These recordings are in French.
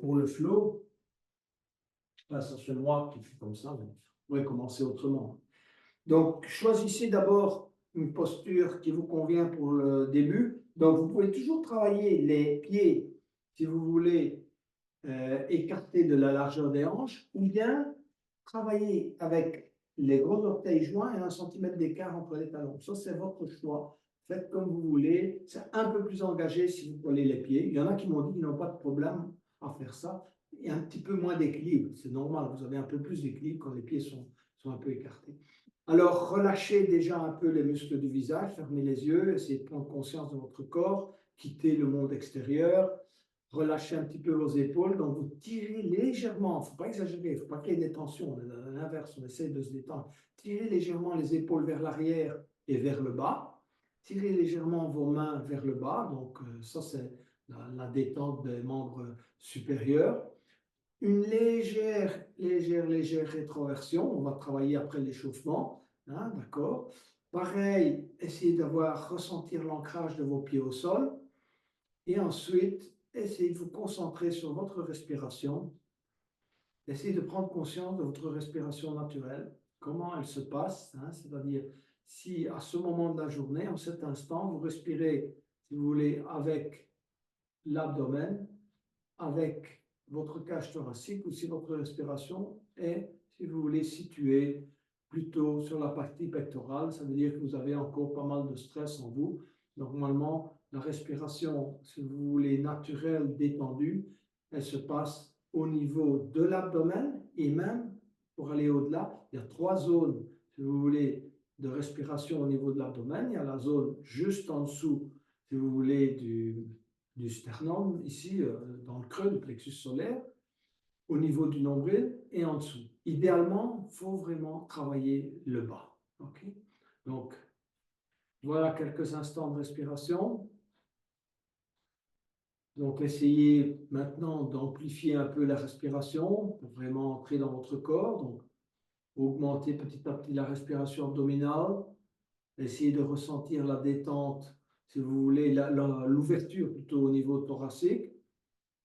pour le flow, ça c'est moi qui fais comme ça, mais on pourrait commencer autrement. Donc, choisissez d'abord une posture qui vous convient pour le début. Donc, vous pouvez toujours travailler les pieds, si vous voulez, écartés de la largeur des hanches, ou bien travailler avec les gros orteils joints et 1 cm d'écart entre les talons. Ça, c'est votre choix. Faites comme vous voulez. C'est un peu plus engagé si vous collez les pieds. Il y en a qui m'ont dit qu'ils n'ont pas de problème à faire ça. Et un petit peu moins d'équilibre. C'est normal, vous avez un peu plus d'équilibre quand les pieds sont un peu écartés. Alors, relâchez déjà un peu les muscles du visage, fermez les yeux, essayez de prendre conscience de votre corps, quittez le monde extérieur, relâchez un petit peu vos épaules, donc vous tirez légèrement, il ne faut pas exagérer, il ne faut pas qu'il y ait des tensions, à l'inverse, on essaie de se détendre. Tirez légèrement les épaules vers l'arrière et vers le bas, tirez légèrement vos mains vers le bas, donc ça c'est la détente des membres supérieurs. Une légère rétroversion. On va travailler après l'échauffement. Hein, d'accord. Pareil, essayez d'avoir, ressentir l'ancrage de vos pieds au sol. Et ensuite, essayez de vous concentrer sur votre respiration. Essayez de prendre conscience de votre respiration naturelle. Comment elle se passe. Hein, c'est-à-dire, si à ce moment de la journée, en cet instant, vous respirez, si vous voulez, avec l'abdomen, avec votre cage thoracique, ou si votre respiration est, si vous voulez, située plutôt sur la partie pectorale, ça veut dire que vous avez encore pas mal de stress en vous. Normalement, la respiration, si vous voulez, naturelle, détendue, elle se passe au niveau de l'abdomen, et même, pour aller au-delà, il y a 3 zones, si vous voulez, de respiration au niveau de l'abdomen. Il y a la zone juste en dessous, si vous voulez, du sternum, ici, dans le creux du plexus solaire, au niveau du nombril et en dessous. Idéalement, il faut vraiment travailler le bas. Okay? Donc, voilà quelques instants de respiration. Donc, essayez maintenant d'amplifier un peu la respiration pour vraiment entrer dans votre corps. Donc, augmentez petit à petit la respiration abdominale. Essayez de ressentir la détente, si vous voulez, l'ouverture plutôt au niveau thoracique,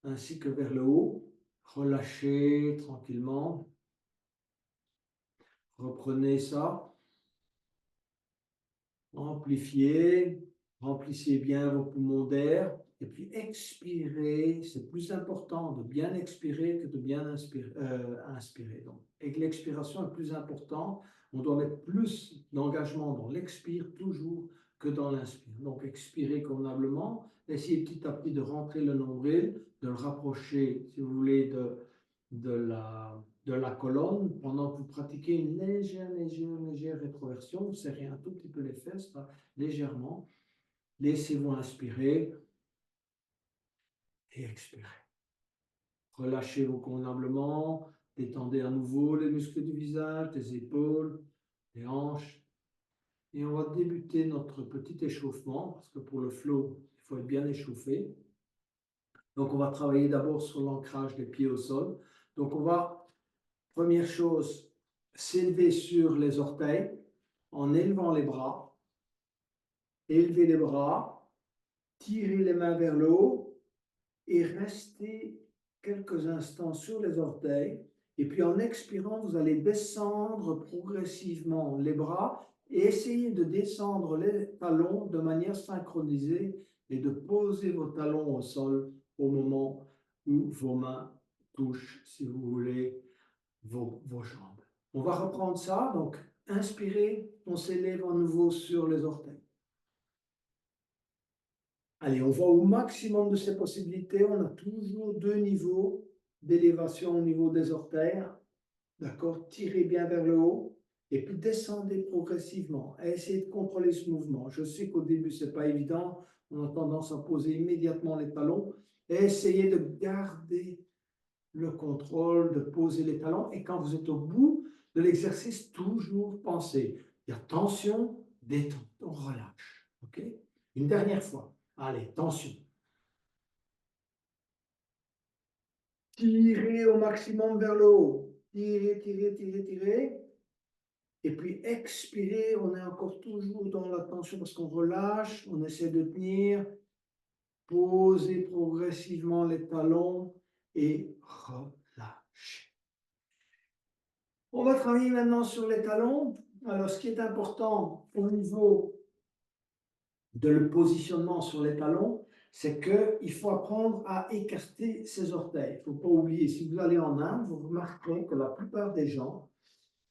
ainsi que vers le haut. Relâchez tranquillement. Reprenez ça. Amplifiez. Remplissez bien vos poumons d'air. Et puis expirez. C'est plus important de bien expirer que de bien inspirer. Donc, et que l'expiration est plus importante. On doit mettre plus d'engagement dans l'expire toujours que dans l'inspire. Donc, expirez convenablement. Essayez petit à petit de rentrer le nombril, de le rapprocher, si vous voulez, de la colonne pendant que vous pratiquez une légère rétroversion. Vous serrez un tout petit peu les fesses, là, légèrement. Laissez-vous inspirer et expirer. Relâchez-vous convenablement. Détendez à nouveau les muscles du visage, des épaules, des hanches. Et on va débuter notre petit échauffement, parce que pour le flow, il faut être bien échauffé. Donc, on va travailler d'abord sur l'ancrage des pieds au sol. Donc, on va, première chose, s'élever sur les orteils en élevant les bras. Élevez les bras, tirez les mains vers le haut et restez quelques instants sur les orteils. Et puis en expirant, vous allez descendre progressivement les bras et essayer de descendre les talons de manière synchronisée et de poser vos talons au sol au moment où vos mains touchent, si vous voulez, vos jambes. On va reprendre ça. Donc, inspirez, on s'élève à nouveau sur les orteils. Allez, on va au maximum de ces possibilités. On a toujours 2 niveaux d'élévation au niveau des orteils. D'accord? Tirez bien vers le haut et puis descendez progressivement. Essayez de contrôler ce mouvement. Je sais qu'au début, ce n'est pas évident. On a tendance à poser immédiatement les talons. Essayez de garder le contrôle, de poser les talons. Et quand vous êtes au bout de l'exercice, toujours pensez. Il y a tension, détente. On relâche. OK? Une dernière fois. Allez, tension. Tirez au maximum vers le haut. Tirez, tirez, tirez, tirez. Et puis expirez. On est encore toujours dans la tension parce qu'on relâche. On essaie de tenir. Posez progressivement les talons. et relâchez. On va travailler maintenant sur les talons. Alors, ce qui est important au niveau de le positionnement sur les talons, c'est qu'il faut apprendre à écarter ses orteils. Il ne faut pas oublier, si vous allez en Inde, vous remarquerez que la plupart des gens,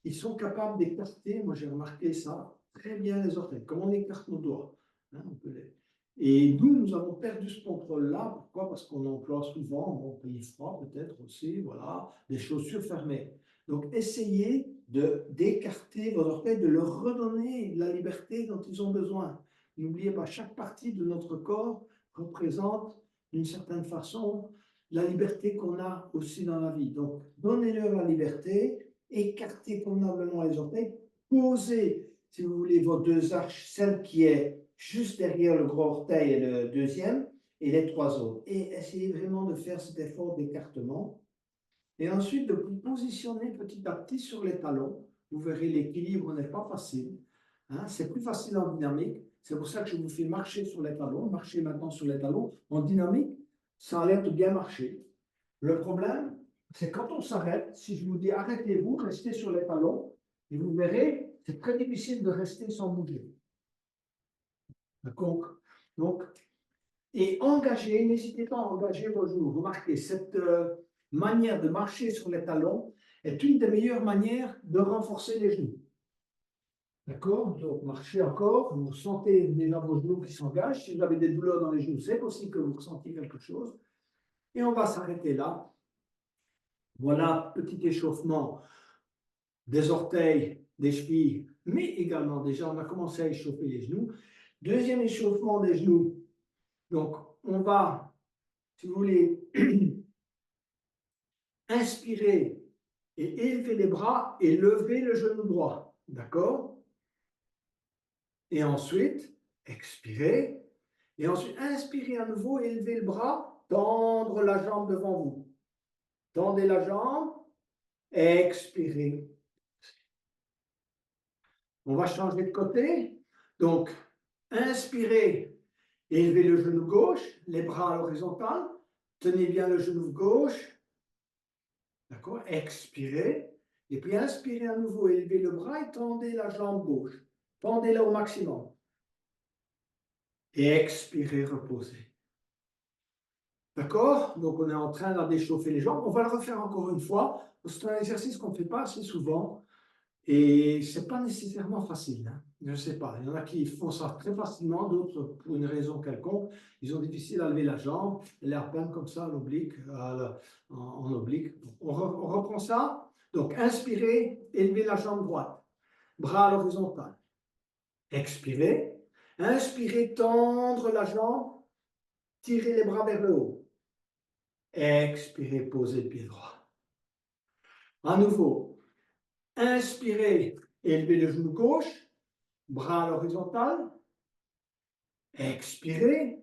ils sont capables d'écarter, moi j'ai remarqué ça, très bien les orteils, comme on écarte nos doigts. Hein, Et nous avons perdu ce contrôle-là. Pourquoi? Parce qu'on emploie souvent, bon, pays froid peut-être aussi, voilà, des chaussures fermées. Donc essayez d'écarter vos orteils, de leur redonner la liberté dont ils ont besoin. N'oubliez pas, chaque partie de notre corps représente d'une certaine façon la liberté qu'on a aussi dans la vie. Donc donnez-leur la liberté, écartez convenablement les orteils, posez, si vous voulez, vos deux arches, celle qui est juste derrière le gros orteil et le deuxième, et les trois autres. Et essayez vraiment de faire cet effort d'écartement. Et ensuite, de vous positionner petit à petit sur les talons. Vous verrez, l'équilibre n'est pas facile. Hein, c'est plus facile en dynamique. C'est pour ça que je vous fais marcher sur les talons. Marchez maintenant sur les talons. En dynamique, ça a l'air de bien marcher. Le problème, c'est quand on s'arrête, si je vous dis arrêtez-vous, restez sur les talons, et vous verrez, c'est très difficile de rester sans bouger. D'accord? Donc, et engagez, n'hésitez pas à engager vos genoux. Remarquez, cette manière de marcher sur les talons est une des meilleures manières de renforcer les genoux. D'accord? Donc, marchez encore, vous sentez déjà vos genoux qui s'engagent. Si vous avez des douleurs dans les genoux, c'est possible que vous ressentiez quelque chose. Et on va s'arrêter là. Voilà, petit échauffement des orteils, des chevilles, mais également déjà, on a commencé à échauffer les genoux. Deuxième échauffement des genoux. Donc, on va, si vous voulez, inspirer et élever les bras et lever le genou droit. D'accord? Et ensuite, expirer. Et ensuite, inspirer à nouveau, élever le bras, tendre la jambe devant vous. Tendez la jambe, expirez. On va changer de côté. Donc, inspirez, élevez le genou gauche, les bras à l'horizontale. Tenez bien le genou gauche. D'accord? Expirez. Et puis inspirez à nouveau, élevez le bras et tendez la jambe gauche. Tendez-la au maximum. Et expirez, reposez. D'accord? Donc on est en train de d'échauffer les jambes. On va le refaire encore une fois. C'est un exercice qu'on ne fait pas assez souvent. Et ce n'est pas nécessairement facile. Hein. Je ne sais pas. Il y en a qui font ça très facilement, d'autres, pour une raison quelconque, ils ont difficile à lever la jambe, elle est à peine comme ça, l'oblique, en oblique. On reprend ça. Donc, inspirez, élevez la jambe droite, bras à l'horizontale. Expirez. Inspirez, tendre la jambe, tirez les bras vers le haut. Expirez, posez le pied droit. À nouveau, inspirez, élevez le genou gauche, bras à l'horizontale. Expirez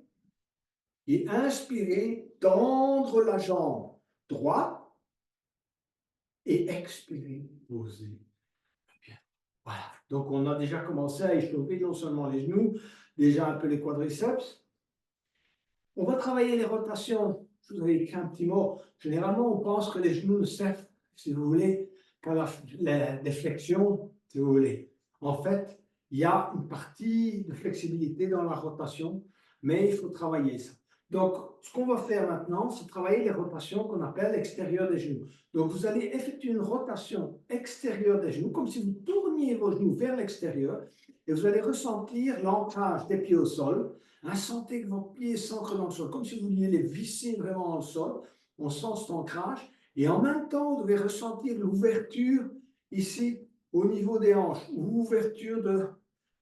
et inspirez, tendre la jambe droite et expirez, posez. Bien. Voilà. Donc, on a déjà commencé à échauffer non seulement les genoux, déjà un peu les quadriceps. On va travailler les rotations. Je vous avais écrit un petit mot. Généralement, on pense que les genoux ne servent, si vous voulez, qu'à la flexions, si vous voulez. En fait, il y a une partie de flexibilité dans la rotation, mais il faut travailler ça. Donc, ce qu'on va faire maintenant, c'est travailler les rotations qu'on appelle extérieures des genoux. Donc, vous allez effectuer une rotation extérieure des genoux, comme si vous tourniez vos genoux vers l'extérieur, et vous allez ressentir l'ancrage des pieds au sol. Hein, sentez que vos pieds s'ancrent dans le sol, comme si vous vouliez les visser vraiment dans le sol. On sent cet ancrage. Et en même temps, vous devez ressentir l'ouverture ici au niveau des hanches, ou ouverture de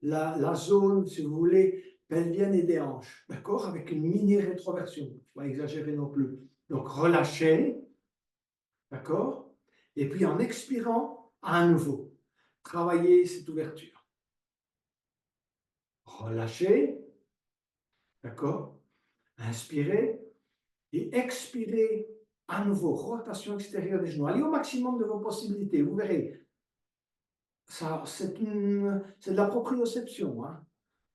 la zone, si vous voulez, pelvienne et des hanches. D'accord? Avec une mini-rétroversion. Il ne faut pas exagérer non plus. Donc, relâchez. D'accord? Et puis, en expirant, à nouveau, travaillez cette ouverture. Relâchez. D'accord? Inspirez et expirez à nouveau. Rotation extérieure des genoux. Allez au maximum de vos possibilités. Vous verrez. Ça, c'est de la proprioception. Hein.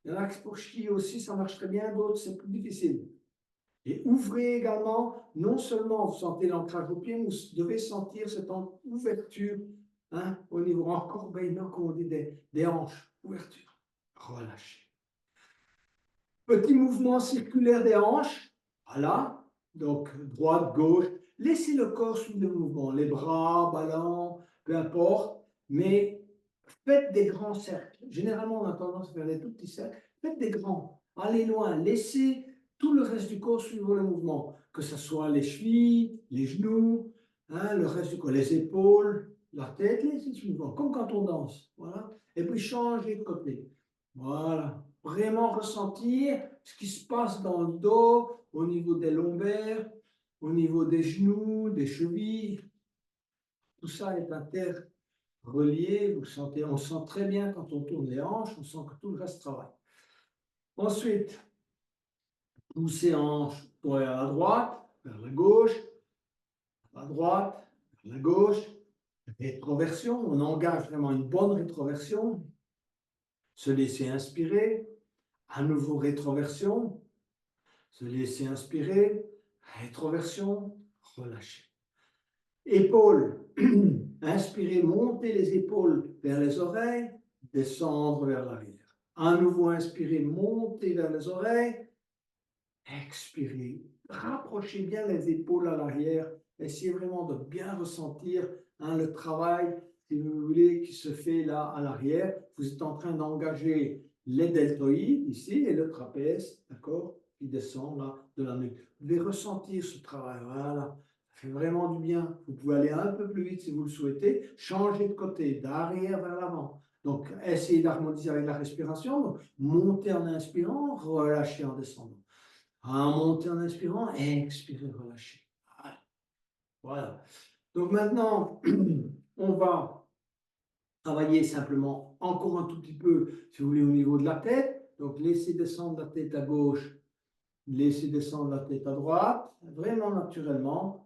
Il y en a pour qui aussi ça marche très bien, d'autres c'est plus difficile. Et ouvrez également, non seulement vous sentez l'ancrage au pied, mais vous devez sentir cette ouverture hein, au niveau encore, comme on dit, des hanches. Ouverture, relâchez. Petit mouvement circulaire des hanches, voilà, donc droite, gauche. Laissez le corps suivre le mouvement, les bras, ballants, peu importe, mais faites des grands cercles. Généralement, on a tendance à faire des tout petits cercles. Faites des grands, allez loin, laissez tout le reste du corps suivre le mouvement, que ce soit les chevilles, les genoux, hein, le reste du corps, les épaules, la tête, laissez le mouvement, comme quand on danse. Voilà. Et puis changez de côté. Voilà. Vraiment ressentir ce qui se passe dans le dos, au niveau des lombaires, au niveau des genoux, des chevilles. Tout ça est interrelié. Vous sentez, on sent très bien quand on tourne les hanches, on sent que tout le reste travaille. Ensuite, poussez hanches pour aller à la droite, vers la gauche, à la droite, vers la gauche. Rétroversion, on engage vraiment une bonne rétroversion. Se laisser inspirer. À nouveau rétroversion. Se laisser inspirer. Rétroversion, relâcher. Épaules, inspirez, montez les épaules vers les oreilles, descendre vers l'arrière. À nouveau, inspirez, montez vers les oreilles, expirez, rapprochez bien les épaules à l'arrière, essayez vraiment de bien ressentir hein, le travail, si vous voulez, qui se fait là à l'arrière. Vous êtes en train d'engager les deltoïdes ici et le trapèze, d'accord, qui descend là de la nuque. Vous devez ressentir ce travail, voilà. Ça fait vraiment du bien. Vous pouvez aller un peu plus vite si vous le souhaitez, changer de côté, d'arrière vers l'avant. Donc, essayez d'harmoniser avec la respiration. Donc, montez en inspirant, relâchez en descendant. Montez en inspirant, expirez, relâchez. Voilà. Donc maintenant, on va travailler simplement encore un tout petit peu, si vous voulez, au niveau de la tête. Donc, laissez descendre la tête à gauche, laissez descendre la tête à droite, vraiment naturellement,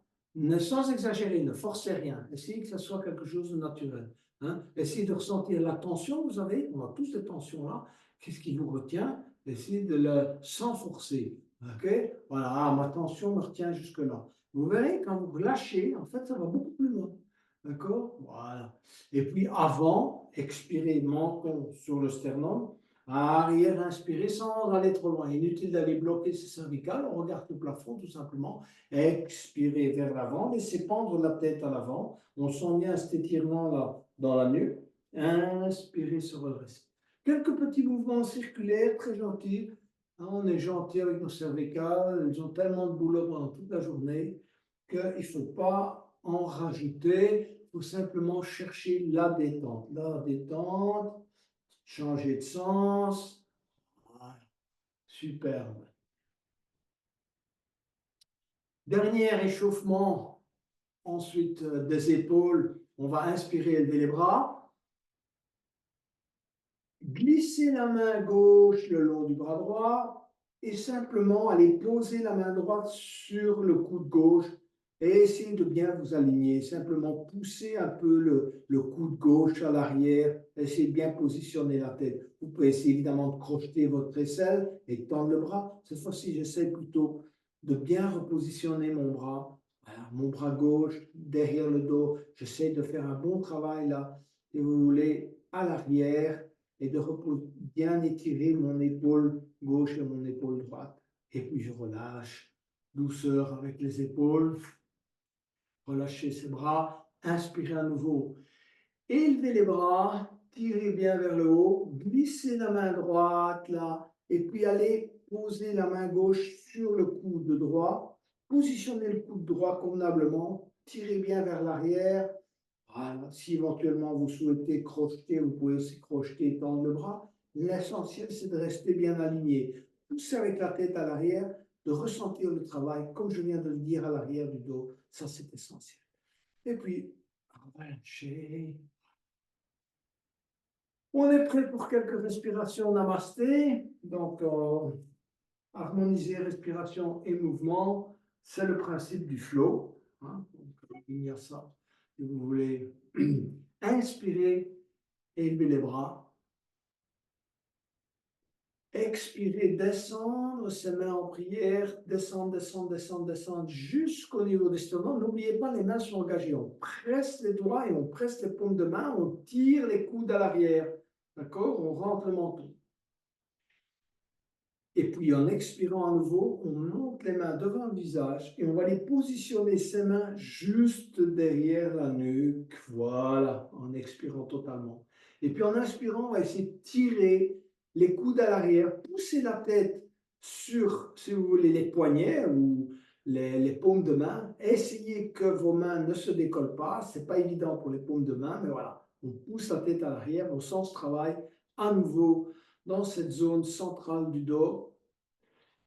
sans exagérer, ne forcez rien. Essayez que ce soit quelque chose de naturel. Hein. Essayez de ressentir la tension, vous avez, on a tous cette tension-là. Qu'est-ce qui vous retient? Essayez de le sans forcer. Ok. Voilà, ma tension me retient jusque-là. Vous verrez, quand vous lâchez, en fait, ça va beaucoup plus loin. D'accord? Voilà. Et puis avant, expirez menton sur le sternum. Arrière, inspirez sans aller trop loin. Inutile d'aller bloquer ses cervicales. On regarde le plafond tout simplement. Expirez vers l'avant. Laissez pendre la tête à l'avant. On sent bien cet étirement là dans la nuque. Inspirez, se redresser. Quelques petits mouvements circulaires très gentils. On est gentil avec nos cervicales. Elles ont tellement de boulot pendant toute la journée qu'il ne faut pas en rajouter. Il faut simplement chercher la détente. La détente. Changer de sens. Voilà. Superbe. Dernier échauffement. Ensuite, des épaules. On va inspirer, élever les bras. Glisser la main gauche le long du bras droit et simplement aller poser la main droite sur le coude gauche et essayer de bien vous aligner. Simplement pousser un peu le coude gauche à l'arrière, essayez de bien positionner la tête. Vous pouvez essayer évidemment de crocheter votre aisselle et tendre le bras. Cette fois-ci, j'essaie plutôt de bien repositionner mon bras. Voilà, mon bras gauche derrière le dos. J'essaie de faire un bon travail là, si vous voulez, à l'arrière et de bien étirer mon épaule gauche et mon épaule droite. Et puis je relâche douceur avec les épaules. Relâchez ses bras. Inspirez à nouveau. Élevez les bras. Tirez bien vers le haut. Glissez la main droite là. Et puis allez poser la main gauche sur le coude droit. Positionnez le coude droit convenablement. Tirez bien vers l'arrière. Voilà. Si éventuellement vous souhaitez crocheter, vous pouvez aussi crocheter et tendre le bras. L'essentiel, c'est de rester bien aligné. Poussez avec la tête à l'arrière, de ressentir le travail, comme je viens de le dire, à l'arrière du dos. Ça, c'est essentiel. Et puis, relâchez. On est prêt pour quelques respirations namasté. Donc, harmoniser respiration et mouvement, c'est le principe du flow. Hein. Donc, il y a ça. Si vous voulez inspirer, élevez les bras. Expirez, descendre, ses mains en prière, descendre, descendre, descendre, descendre jusqu'au niveau des sternums. N'oubliez pas, les mains sont engagées. On presse les doigts et on presse les paumes de main, on tire les coudes à l'arrière. D'accord? On rentre le menton. Et puis en expirant à nouveau, on monte les mains devant le visage et on va les positionner, ces mains, juste derrière la nuque. Voilà, en expirant totalement. Et puis en inspirant, on va essayer de tirer les coudes à l'arrière, pousser la tête sur, si vous voulez, les poignets ou les paumes de main. Essayez que vos mains ne se décollent pas. Ce n'est pas évident pour les paumes de main, mais voilà. On pousse la tête à l'arrière, au sens travail, à nouveau dans cette zone centrale du dos.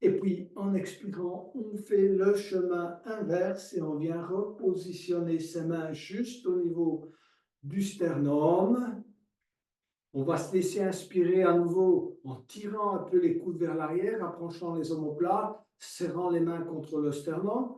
Et puis, en expirant, on fait le chemin inverse et on vient repositionner ses mains juste au niveau du sternum. On va se laisser inspirer à nouveau en tirant un peu les coudes vers l'arrière, approchant les omoplates, serrant les mains contre le sternum.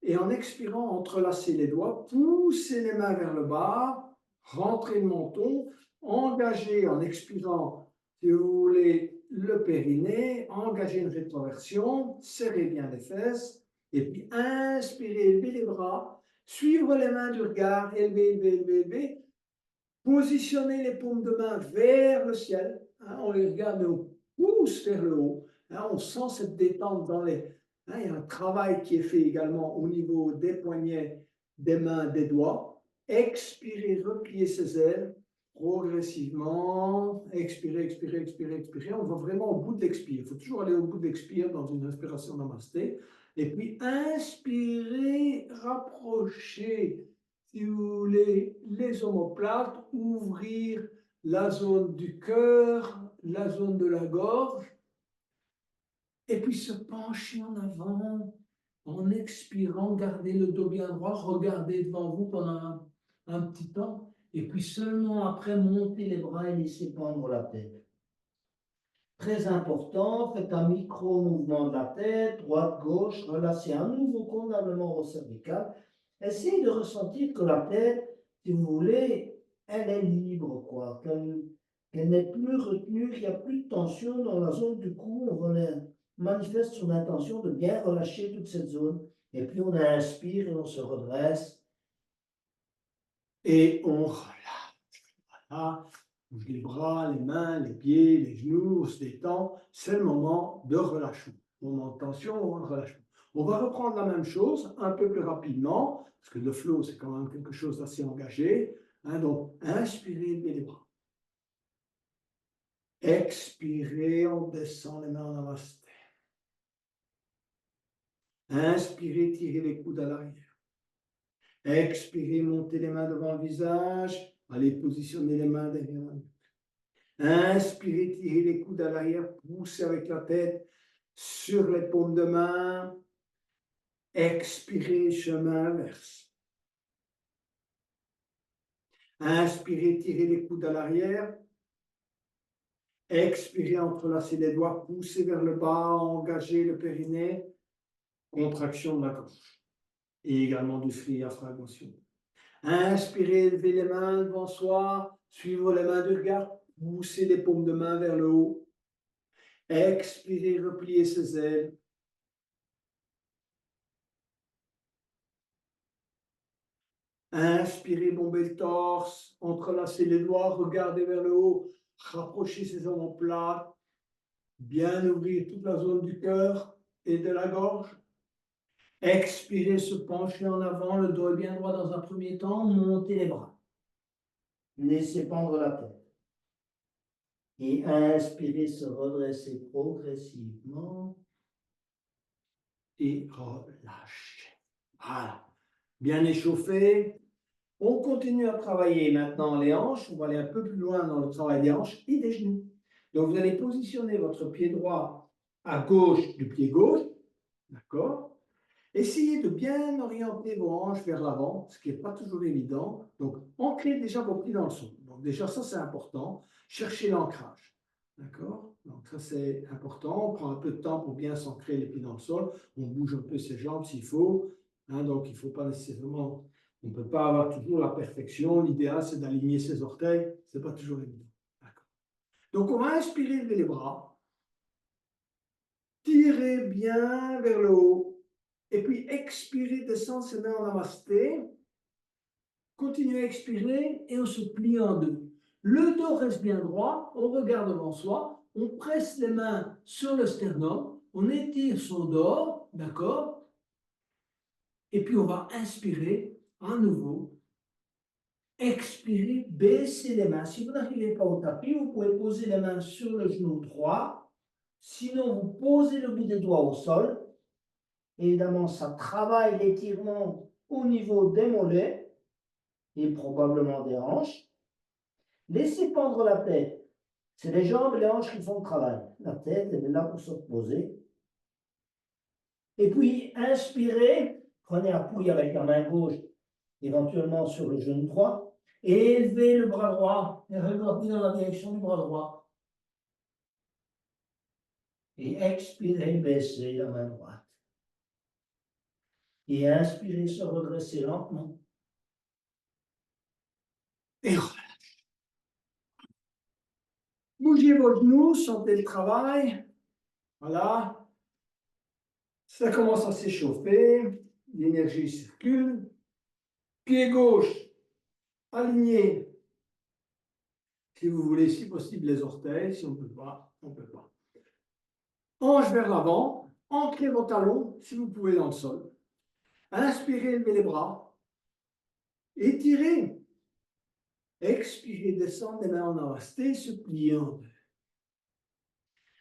Et en expirant, entrelacer les doigts, pousser les mains vers le bas, rentrer le menton, engager en expirant, si vous voulez, le périnée, engager une rétroversion, serrer bien les fesses, et puis inspirer, élever les bras, suivre les mains du regard, élever, élever, élever, élever, positionner les paumes de main vers le ciel, hein, on les regarde et on pousse vers le haut, hein, on sent cette détente dans les... Hein, il y a un travail qui est fait également au niveau des poignets, des mains, des doigts. Expirez, repliez ses ailes progressivement. Expirez, expirez, expirez, expirez. On va vraiment au bout de l'expire. Il faut toujours aller au bout de l'expire dans une inspiration namasté. Et puis inspirez, rapprochez, si vous voulez, les omoplates, ouvrir la zone du cœur, la zone de la gorge, et puis se pencher en avant, en expirant, gardez le dos bien droit, regardez devant vous pendant un petit temps, et puis seulement après, montez les bras et laissez pendre la tête. Très important, faites un micro-mouvement de la tête, droite, gauche, relâchez un nouveau convenablement au cervical. Essayez de ressentir que la tête, si vous voulez, elle est libre, quoi, qu'elle n'est plus retenue, qu'il n'y a plus de tension dans la zone du cou. On manifeste son intention de bien relâcher toute cette zone. Et puis on inspire et on se redresse. Et on relâche. Voilà. Bouge les bras, les mains, les pieds, les genoux, on se détend. C'est le moment de relâchement. Moment de tension, moment de relâchement. On va reprendre la même chose un peu plus rapidement, parce que le flow, c'est quand même quelque chose d'assez engagé. Hein, donc, inspirez, levez les bras. Expirez, on descend les mains en namasté. Inspirez, tirez les coudes à l'arrière. Expirez, montez les mains devant le visage. Allez positionner les mains derrière la nuque. Inspirez, tirez les coudes à l'arrière, poussez avec la tête sur les paumes de main. Expirez, chemin inverse. Inspirez, tirez les coudes à l'arrière. Expirez, entrelacez les doigts, poussez vers le bas, engagez le périnée. Contraction de la gorge. Et également du diaphragmation. Inspirez, levez les mains devant soi, suivez les mains du regard, poussez les paumes de main vers le haut. Expirez, repliez ses ailes. Inspirez, bombez le torse, entrelacez les doigts, regardez vers le haut, rapprochez ses omoplates, bien ouvrir toute la zone du cœur et de la gorge. Expirez, se pencher en avant, le dos est bien droit dans un premier temps, montez les bras. Laissez pendre la tête. Et inspirez, se redresser progressivement et relâchez. Voilà. Bien échauffé. On continue à travailler maintenant les hanches. On va aller un peu plus loin dans le travail des hanches et des genoux. Donc, vous allez positionner votre pied droit à gauche du pied gauche. D'accord? Essayez de bien orienter vos hanches vers l'avant, ce qui n'est pas toujours évident. Donc, ancrez déjà vos pieds dans le sol. Donc, déjà, ça, c'est important. Cherchez l'ancrage. D'accord? Donc, ça, c'est important. On prend un peu de temps pour bien s'ancrer les pieds dans le sol. On bouge un peu ses jambes s'il faut. Hein, donc, il ne faut pas nécessairement... On ne peut pas avoir toujours la perfection. L'idéal, c'est d'aligner ses orteils. Ce n'est pas toujours évident. D'accord. Donc, on va inspirer, lever les bras. tirez bien vers le haut. Et puis expirez, descendre ses mains en namasté. Continuez à expirer et on se plie en deux. Le dos reste bien droit, on regarde devant soi, on presse les mains sur le sternum, on étire son dos, d'accord? Et puis on va inspirer à nouveau. Expirez, baissez les mains. Si vous n'arrivez pas au tapis, vous pouvez poser les mains sur le genou droit. Sinon, vous posez le bout des doigts au sol. Évidemment, ça travaille l'étirement au niveau des mollets et probablement des hanches. Laissez pendre la tête. C'est les jambes et les hanches qui font le travail. La tête, elle est là pour se reposer. Et puis, inspirez. Prenez appui avec la main gauche, éventuellement sur le genou droit. Et élevez le bras droit et regardez dans la direction du bras droit. Et expirez, baissez la main droite. Et inspirez, se redresser lentement. Et relâchez. Bougez vos genoux, sentez le travail. Voilà. Ça commence à s'échauffer. L'énergie circule. Pied gauche, aligné. Si vous voulez, si possible, les orteils. Si on ne peut pas, on ne peut pas. Hanche vers l'avant. Ancrez vos talons, si vous pouvez, dans le sol. Inspirez, levez les bras. Étirez. Expirez, descendre les mains en namasté, se plier en deux.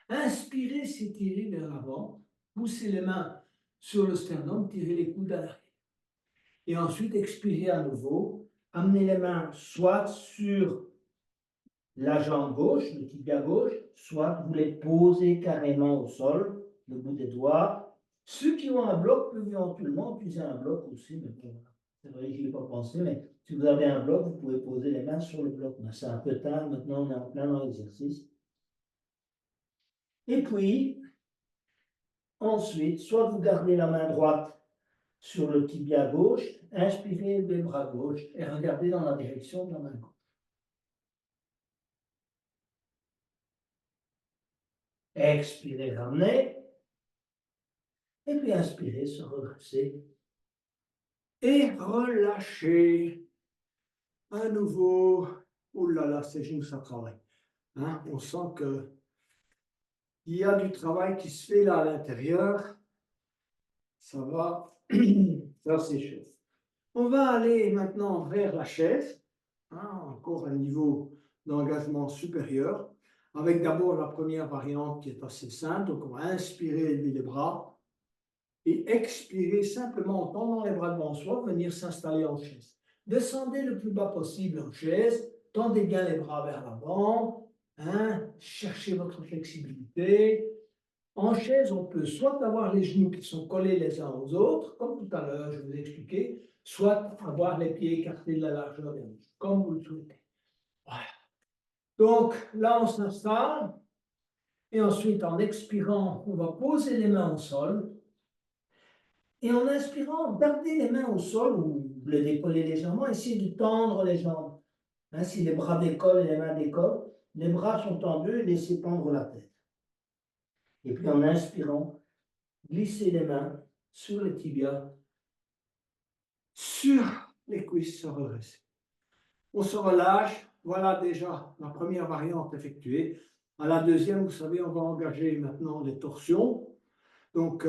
Inspirez, s'étirer vers l'avant. Poussez les mains sur le sternum, tirez les coudes à l'arrière. Et ensuite, expirez à nouveau. Amenez les mains soit sur la jambe gauche, le tibia gauche, soit vous les posez carrément au sol, le bout des doigts. Ceux qui ont un bloc peuvent éventuellement utiliser un bloc aussi, mais bon, c'est vrai que je n'y ai pas pensé, mais si vous avez un bloc, vous pouvez poser les mains sur le bloc. Mais c'est un peu tard, maintenant on est en plein dans l'exercice. Et puis, ensuite, soit vous gardez la main droite sur le tibia gauche, inspirez les bras gauche et regardez dans la direction de la main gauche. Expirez, ramenez. Et puis inspirez, se redresser. Et relâchez. À nouveau. Oh là là, ces genoux, ça travaille. Hein, on sent que il y a du travail qui se fait là à l'intérieur. Ça va. Ça s'échauffe. On va aller maintenant vers la chaise. Hein, encore un niveau d'engagement supérieur. Avec d'abord la première variante qui est assez simple. Donc on va inspirer, lever les bras. Et expirer simplement en tendant les bras devant soi, venir s'installer en chaise. Descendez le plus bas possible en chaise, tendez bien les bras vers l'avant, hein, cherchez votre flexibilité. En chaise, on peut soit avoir les genoux qui sont collés les uns aux autres, comme tout à l'heure, je vous ai expliqué, soit avoir les pieds écartés de la largeur des hanches, comme vous le souhaitez. Voilà. Donc là, on s'installe, et ensuite, en expirant, on va poser les mains au sol. Et en inspirant, gardez les mains au sol ou les décoller légèrement, essayez de tendre les jambes. Hein, si les bras décollent et les mains décollent, les bras sont tendus et laissez pendre la tête. Et puis en inspirant, glissez les mains sur les tibias, sur les cuisses, se redresser. On se relâche, voilà déjà la première variante effectuée. À la deuxième, vous savez, on va engager maintenant les torsions. Donc,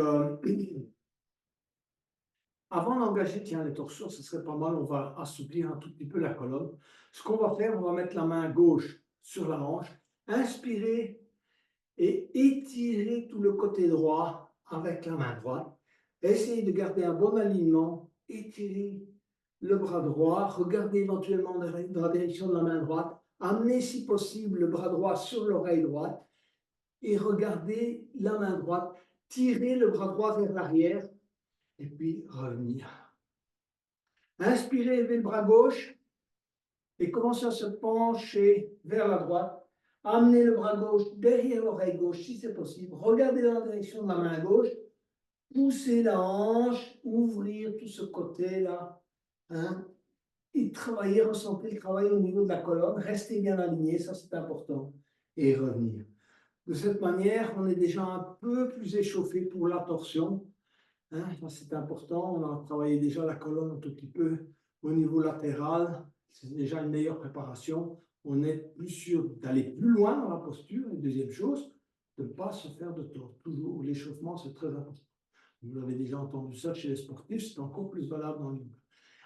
avant d'engager, tiens, les torsions, ce serait pas mal, on va assouplir un tout petit peu la colonne. Ce qu'on va faire, on va mettre la main gauche sur la hanche, inspirer et étirer tout le côté droit avec la main droite. Essayez de garder un bon alignement, étirer le bras droit, regardez éventuellement dans la direction de la main droite, amenez si possible le bras droit sur l'oreille droite et regardez la main droite, tirez le bras droit vers l'arrière et puis revenir. Inspirez, levez le bras gauche et commencez à se pencher vers la droite. Amenez le bras gauche derrière l'oreille gauche si c'est possible. Regardez dans la direction de la main gauche. Poussez la hanche, ouvrir tout ce côté-là. Hein, et travailler, ressentez le travail au niveau de la colonne. Restez bien aligné, ça c'est important. Et revenir. De cette manière, on est déjà un peu plus échauffé pour la torsion. Hein, c'est important, on a travaillé déjà la colonne un tout petit peu au niveau latéral. C'est déjà une meilleure préparation. On est plus sûr d'aller plus loin dans la posture. Et deuxième chose, de ne pas se faire de tort. Toujours, l'échauffement, c'est très important. Vous avez déjà entendu ça chez les sportifs, c'est encore plus valable dans le yoga.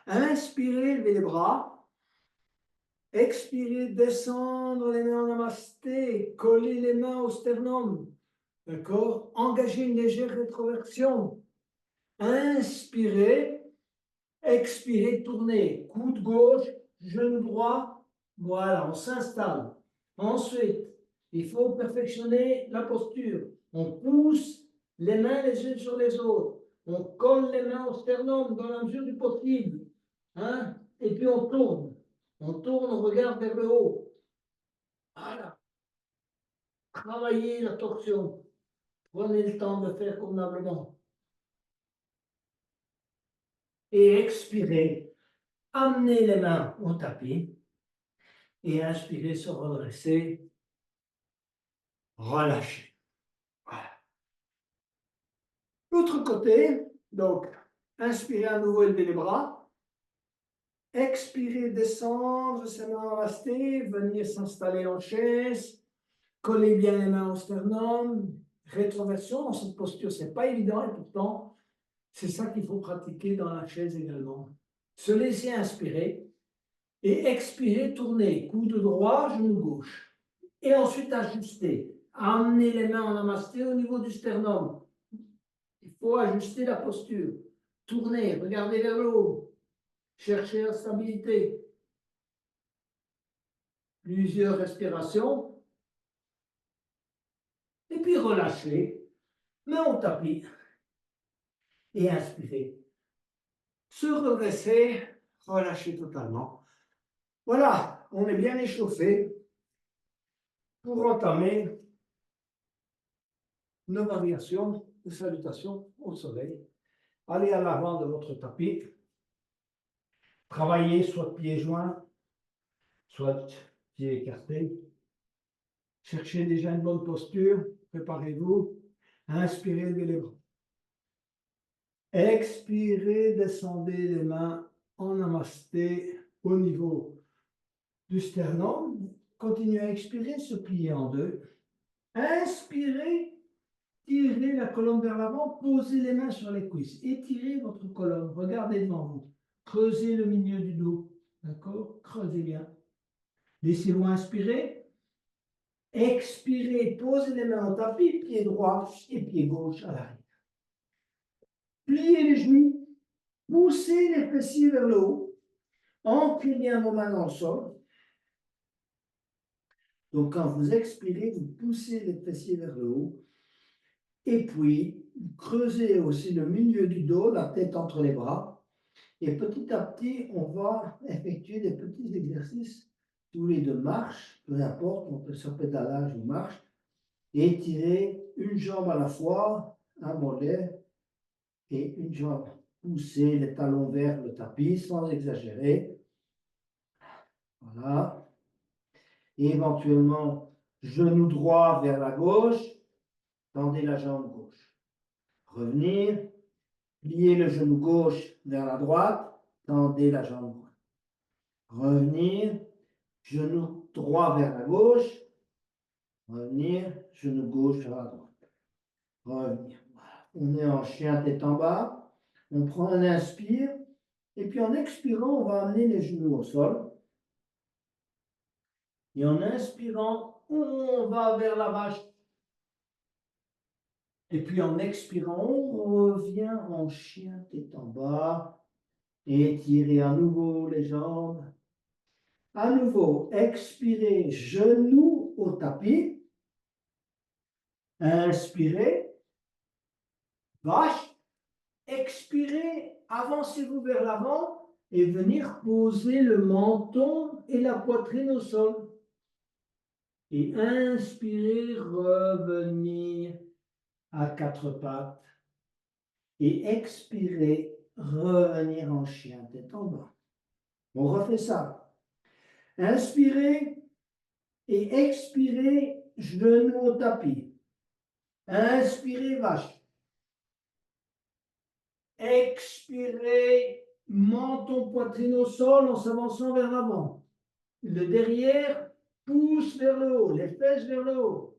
Inspirez, levez les bras. Expirez, descendre les mains en namasté. Collez les mains au sternum. D'accord? Engagez une légère rétroversion. Inspirez. Expirez, tournez. Coude gauche, genou droit. Voilà, on s'installe. Ensuite, il faut perfectionner la posture. On pousse les mains les unes sur les autres. On colle les mains au sternum dans la mesure du possible. Hein? Et puis on tourne. On tourne, on regarde vers le haut. Voilà. Travaillez la torsion. Prenez le temps de le faire convenablement. Et expirez. Amenez les mains au tapis. Et inspirez, se redresser. Relâchez. Voilà. L'autre côté, donc, inspirez à nouveau, élevez les bras. Expirez, descendre, ses mains enlacées, venir s'installer en chaise. Collez bien les mains au sternum. Rétroversion dans cette posture, ce n'est pas évident et pourtant, c'est ça qu'il faut pratiquer dans la chaise également. Se laisser inspirer et expirer, tourner, coude droit, genou gauche. Et ensuite ajuster. Amener les mains en namasté au niveau du sternum. Il faut ajuster la posture. Tourner, regarder vers le haut. Chercher la stabilité. Plusieurs respirations. Et puis relâcher. Main au tapis. Et inspirer. Se redresser, relâcher totalement. Voilà, on est bien échauffé pour entamer nos variations de salutation au soleil. Allez à l'avant de votre tapis. Travaillez soit pieds joints, soit pieds écartés. Cherchez déjà une bonne posture. Préparez-vous. Inspirez, levez les bras. Expirez, descendez les mains en namasté au niveau du sternum. Continuez à expirer, se plier en deux. Inspirez, tirez la colonne vers l'avant, posez les mains sur les cuisses. Étirez votre colonne, regardez devant vous. Creusez le milieu du dos. D'accord? Creusez bien. Laissez-vous inspirer. Expirez, posez les mains au tapis, pied droit et pied gauche à l'arrière. Pliez les genoux, poussez les fessiers vers le haut. Ancrez bien vos mains dans le sol. Donc, quand vous expirez, vous poussez les fessiers vers le haut. Et puis, creusez aussi le milieu du dos, la tête entre les bras. Et petit à petit, on va effectuer des petits exercices, tous les deux marches, peu importe, on peut sur pédalage ou marche, et étirer une jambe à la fois, un mollet, et une jambe. Pousser les talons vers le tapis sans exagérer. Voilà. Et éventuellement, genou droit vers la gauche, tendez la jambe gauche. Revenir, plier le genou gauche vers la droite, tendez la jambe droite. Revenir, genou droit vers la gauche, revenir, genou gauche vers la droite. Revenir. Voilà. On est en chien tête en bas, on prend un inspire, et puis en expirant, on va amener les genoux au sol. Et en inspirant, on va vers la vache. Et puis en expirant, on revient en chien tête en bas. Et étirez à nouveau les jambes. À nouveau, expirez, genoux au tapis. Inspirez, vache. Expirez, avancez-vous vers l'avant et venir poser le menton et la poitrine au sol. Et inspirez, revenir à quatre pattes. Et expirez, revenir en chien tête en bas. On refait ça. Inspirez et expirez, genou au tapis. Inspirez, vache. Expirez, menton, poitrine au sol en s'avançant vers l'avant. Le derrière pousse vers le haut, les fesses vers le haut.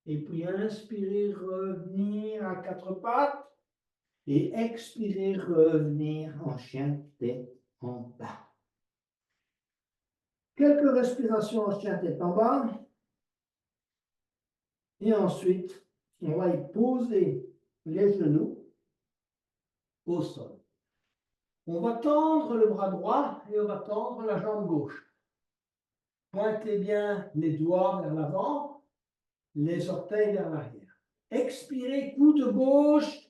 Et puis inspirez, revenir à quatre pattes. Et expirez, revenir en chien tête en bas. Quelques respirations en chien tête en bas. Et ensuite, on va y poser les genoux au sol. On va tendre le bras droit et on va tendre la jambe gauche. Pointez bien les doigts vers l'avant, les orteils vers l'arrière. Expirez, coude gauche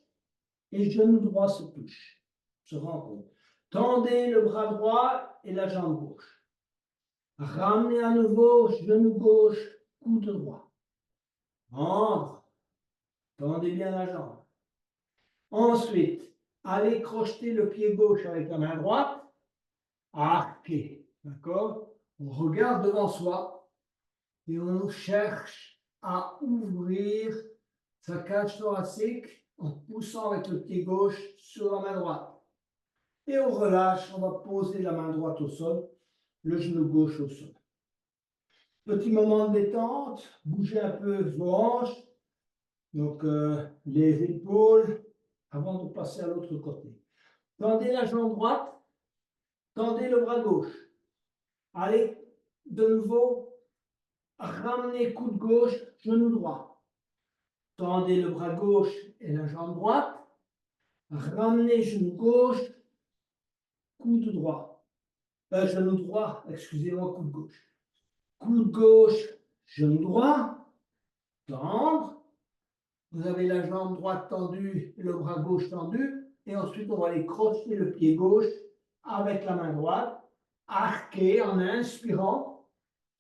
et genou droit se touchent, se rencontrent. Tendez le bras droit et la jambe gauche. Ramenez à nouveau genou gauche, coude droit. Ventre, tendez bien la jambe. Ensuite, allez crocheter le pied gauche avec la main droite, arqué, d'accord? On regarde devant soi et on cherche à ouvrir sa cage thoracique en poussant avec le pied gauche sur la main droite. Et on relâche, on va poser la main droite au sol, le genou gauche au sol. Petit moment de détente, bougez un peu vos hanches, donc les épaules, avant de passer à l'autre côté. Tendez la jambe droite, tendez le bras gauche. Allez, de nouveau, ramenez coude gauche, genou droit. Tendez le bras gauche et la jambe droite. Ramenez genou gauche, coude droit. Genou droit, excusez-moi, coude gauche. Coude gauche, genou droit. Tendre. Vous avez la jambe droite tendue et le bras gauche tendu. Et ensuite, on va aller crocheter le pied gauche avec la main droite. Arquer en inspirant.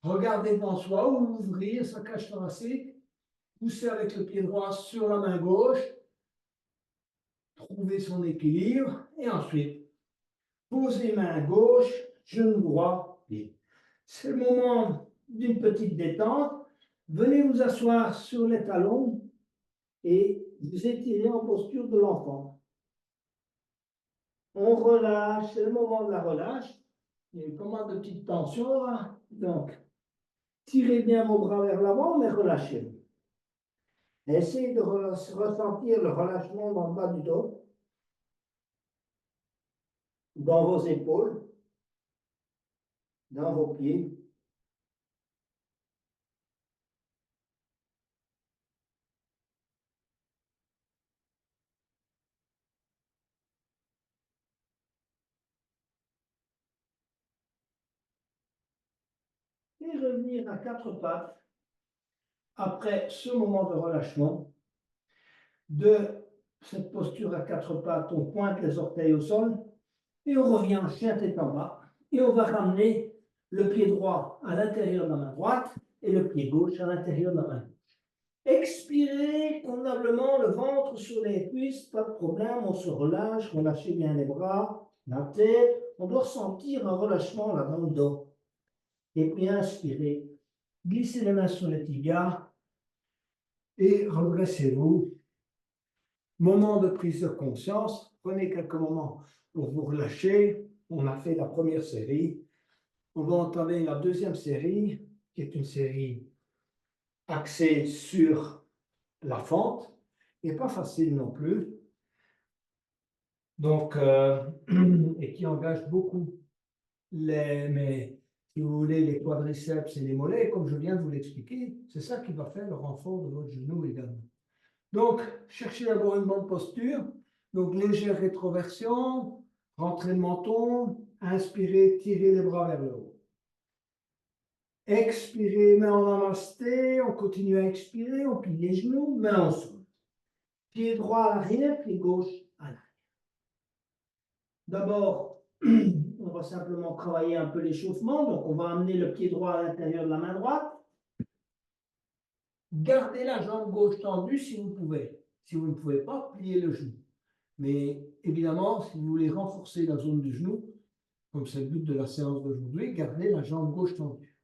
Regardez devant soi, ouvrir sa cage thoracique. Pousser avec le pied droit sur la main gauche. Trouver son équilibre. Et ensuite, posez main gauche, genou droit, pied. C'est le moment d'une petite détente. Venez vous asseoir sur les talons et vous étirez en posture de l'enfant. On relâche, c'est le moment de la relâche. Il y a pas mal de petites tensions là. Donc, tirez bien vos bras vers l'avant, mais relâchez. Essayez de ressentir le relâchement dans le bas du dos, dans vos épaules, dans vos pieds. Et revenir à quatre pattes après ce moment de relâchement. De cette posture à quatre pattes, on pointe les orteils au sol et on revient en chien tête en bas et on va ramener le pied droit à l'intérieur de la main droite et le pied gauche à l'intérieur de la main gauche. Expirez convenablement, le ventre sur les cuisses, pas de problème, on se relâche, relâchez bien les bras, la tête, on doit ressentir un relâchement là dans le dos. Et puis inspirez, glissez les mains sur les tibias et redressez-vous. Moment de prise de conscience, prenez quelques moments pour vous relâcher. On a fait la première série. On va entamer la deuxième série, qui est une série axée sur la fente, et pas facile non plus. Donc, et qui engage beaucoup mais si vous voulez, les quadriceps et les mollets, comme je viens de vous l'expliquer, c'est ça qui va faire le renfort de votre genou également. Donc, cherchez d'avoir une bonne posture. Donc, légère rétroversion, rentrée de menton, inspirez, tirez les bras vers le haut. Expirez, main en namasté, on continue à expirer, on plie les genoux, main en sol. Pied droit à l'arrière, pied gauche à l'arrière. D'abord, on va simplement travailler un peu l'échauffement. Donc, on va amener le pied droit à l'intérieur de la main droite. Gardez la jambe gauche tendue si vous pouvez. Si vous ne pouvez pas, pliez le genou. Mais évidemment, si vous voulez renforcer la zone du genou, comme c'est le but de la séance d'aujourd'hui, gardez la jambe gauche tendue.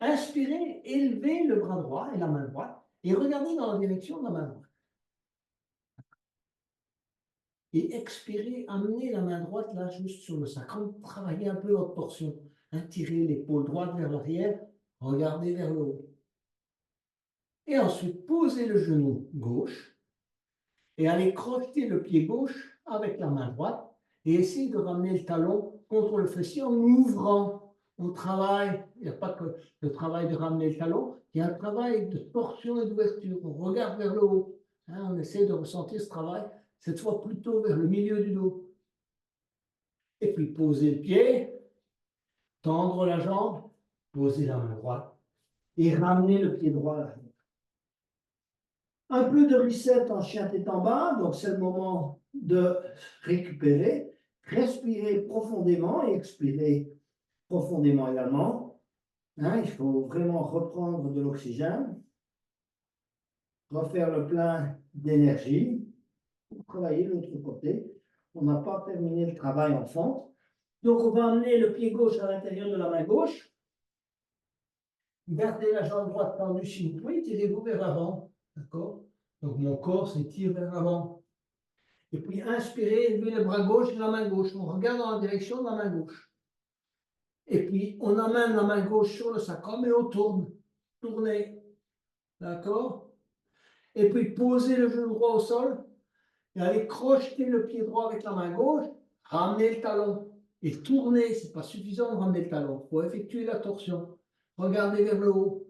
Inspirez, élevez le bras droit et la main droite et regardez dans la direction de la main droite. Et expirez, amenez la main droite là juste sur le sacrum, travaillez un peu votre torsion. Tirez l'épaule droite vers l'arrière, regardez vers le haut. Et ensuite, posez le genou gauche et allez crocheter le pied gauche avec la main droite et essayez de ramener le talon contre le fessier en ouvrant. On travaille, il n'y a pas que le travail de ramener le talon, il y a un travail de torsion et d'ouverture. On regarde vers le haut. On essaie de ressentir ce travail, cette fois plutôt vers le milieu du dos. Et puis posez le pied, tendre la jambe, posez la main droite et ramenez le pied droit à l'arrière. Un peu de reset en chien tête en bas, donc c'est le moment de récupérer. Respirez profondément et expirez profondément également. Il faut vraiment reprendre de l'oxygène, refaire le plein d'énergie pour travailler de l'autre côté. On n'a pas terminé le travail en fente. Donc on va amener le pied gauche à l'intérieur de la main gauche. Gardez la jambe droite tendue si vous pouvez, tirez-vous vers l'avant. D'accord? Donc mon corps s'étire vers l'avant. Et puis inspirez, élevez le bras gauche et la main gauche. On regarde dans la direction de la main gauche. Et puis on amène la main gauche sur le sacrum et on tourne. Tournez. D'accord? Et puis posez le genou droit au sol et allez crocheter le pied droit avec la main gauche. Ramenez le talon. Et tournez. Ce n'est pas suffisant de ramener le talon. Il faut effectuer la torsion. Regardez vers le haut.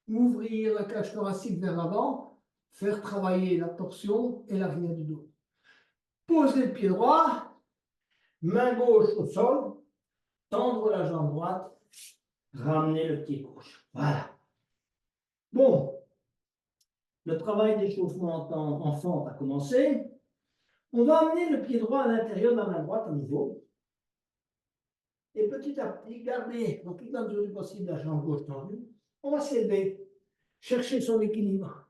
Ouvrir la cage thoracique vers l'avant. Faire travailler la torsion et l'arrière du dos. Posez le pied droit, main gauche au sol, tendre la jambe droite, ramener le pied gauche. Voilà. Bon, le travail d'échauffement en fente a commencé. On va amener le pied droit à l'intérieur de la main droite à nouveau. Et petit à petit, gardez dans toute la mesure du possible la jambe gauche tendue. On va s'élever, chercher son équilibre,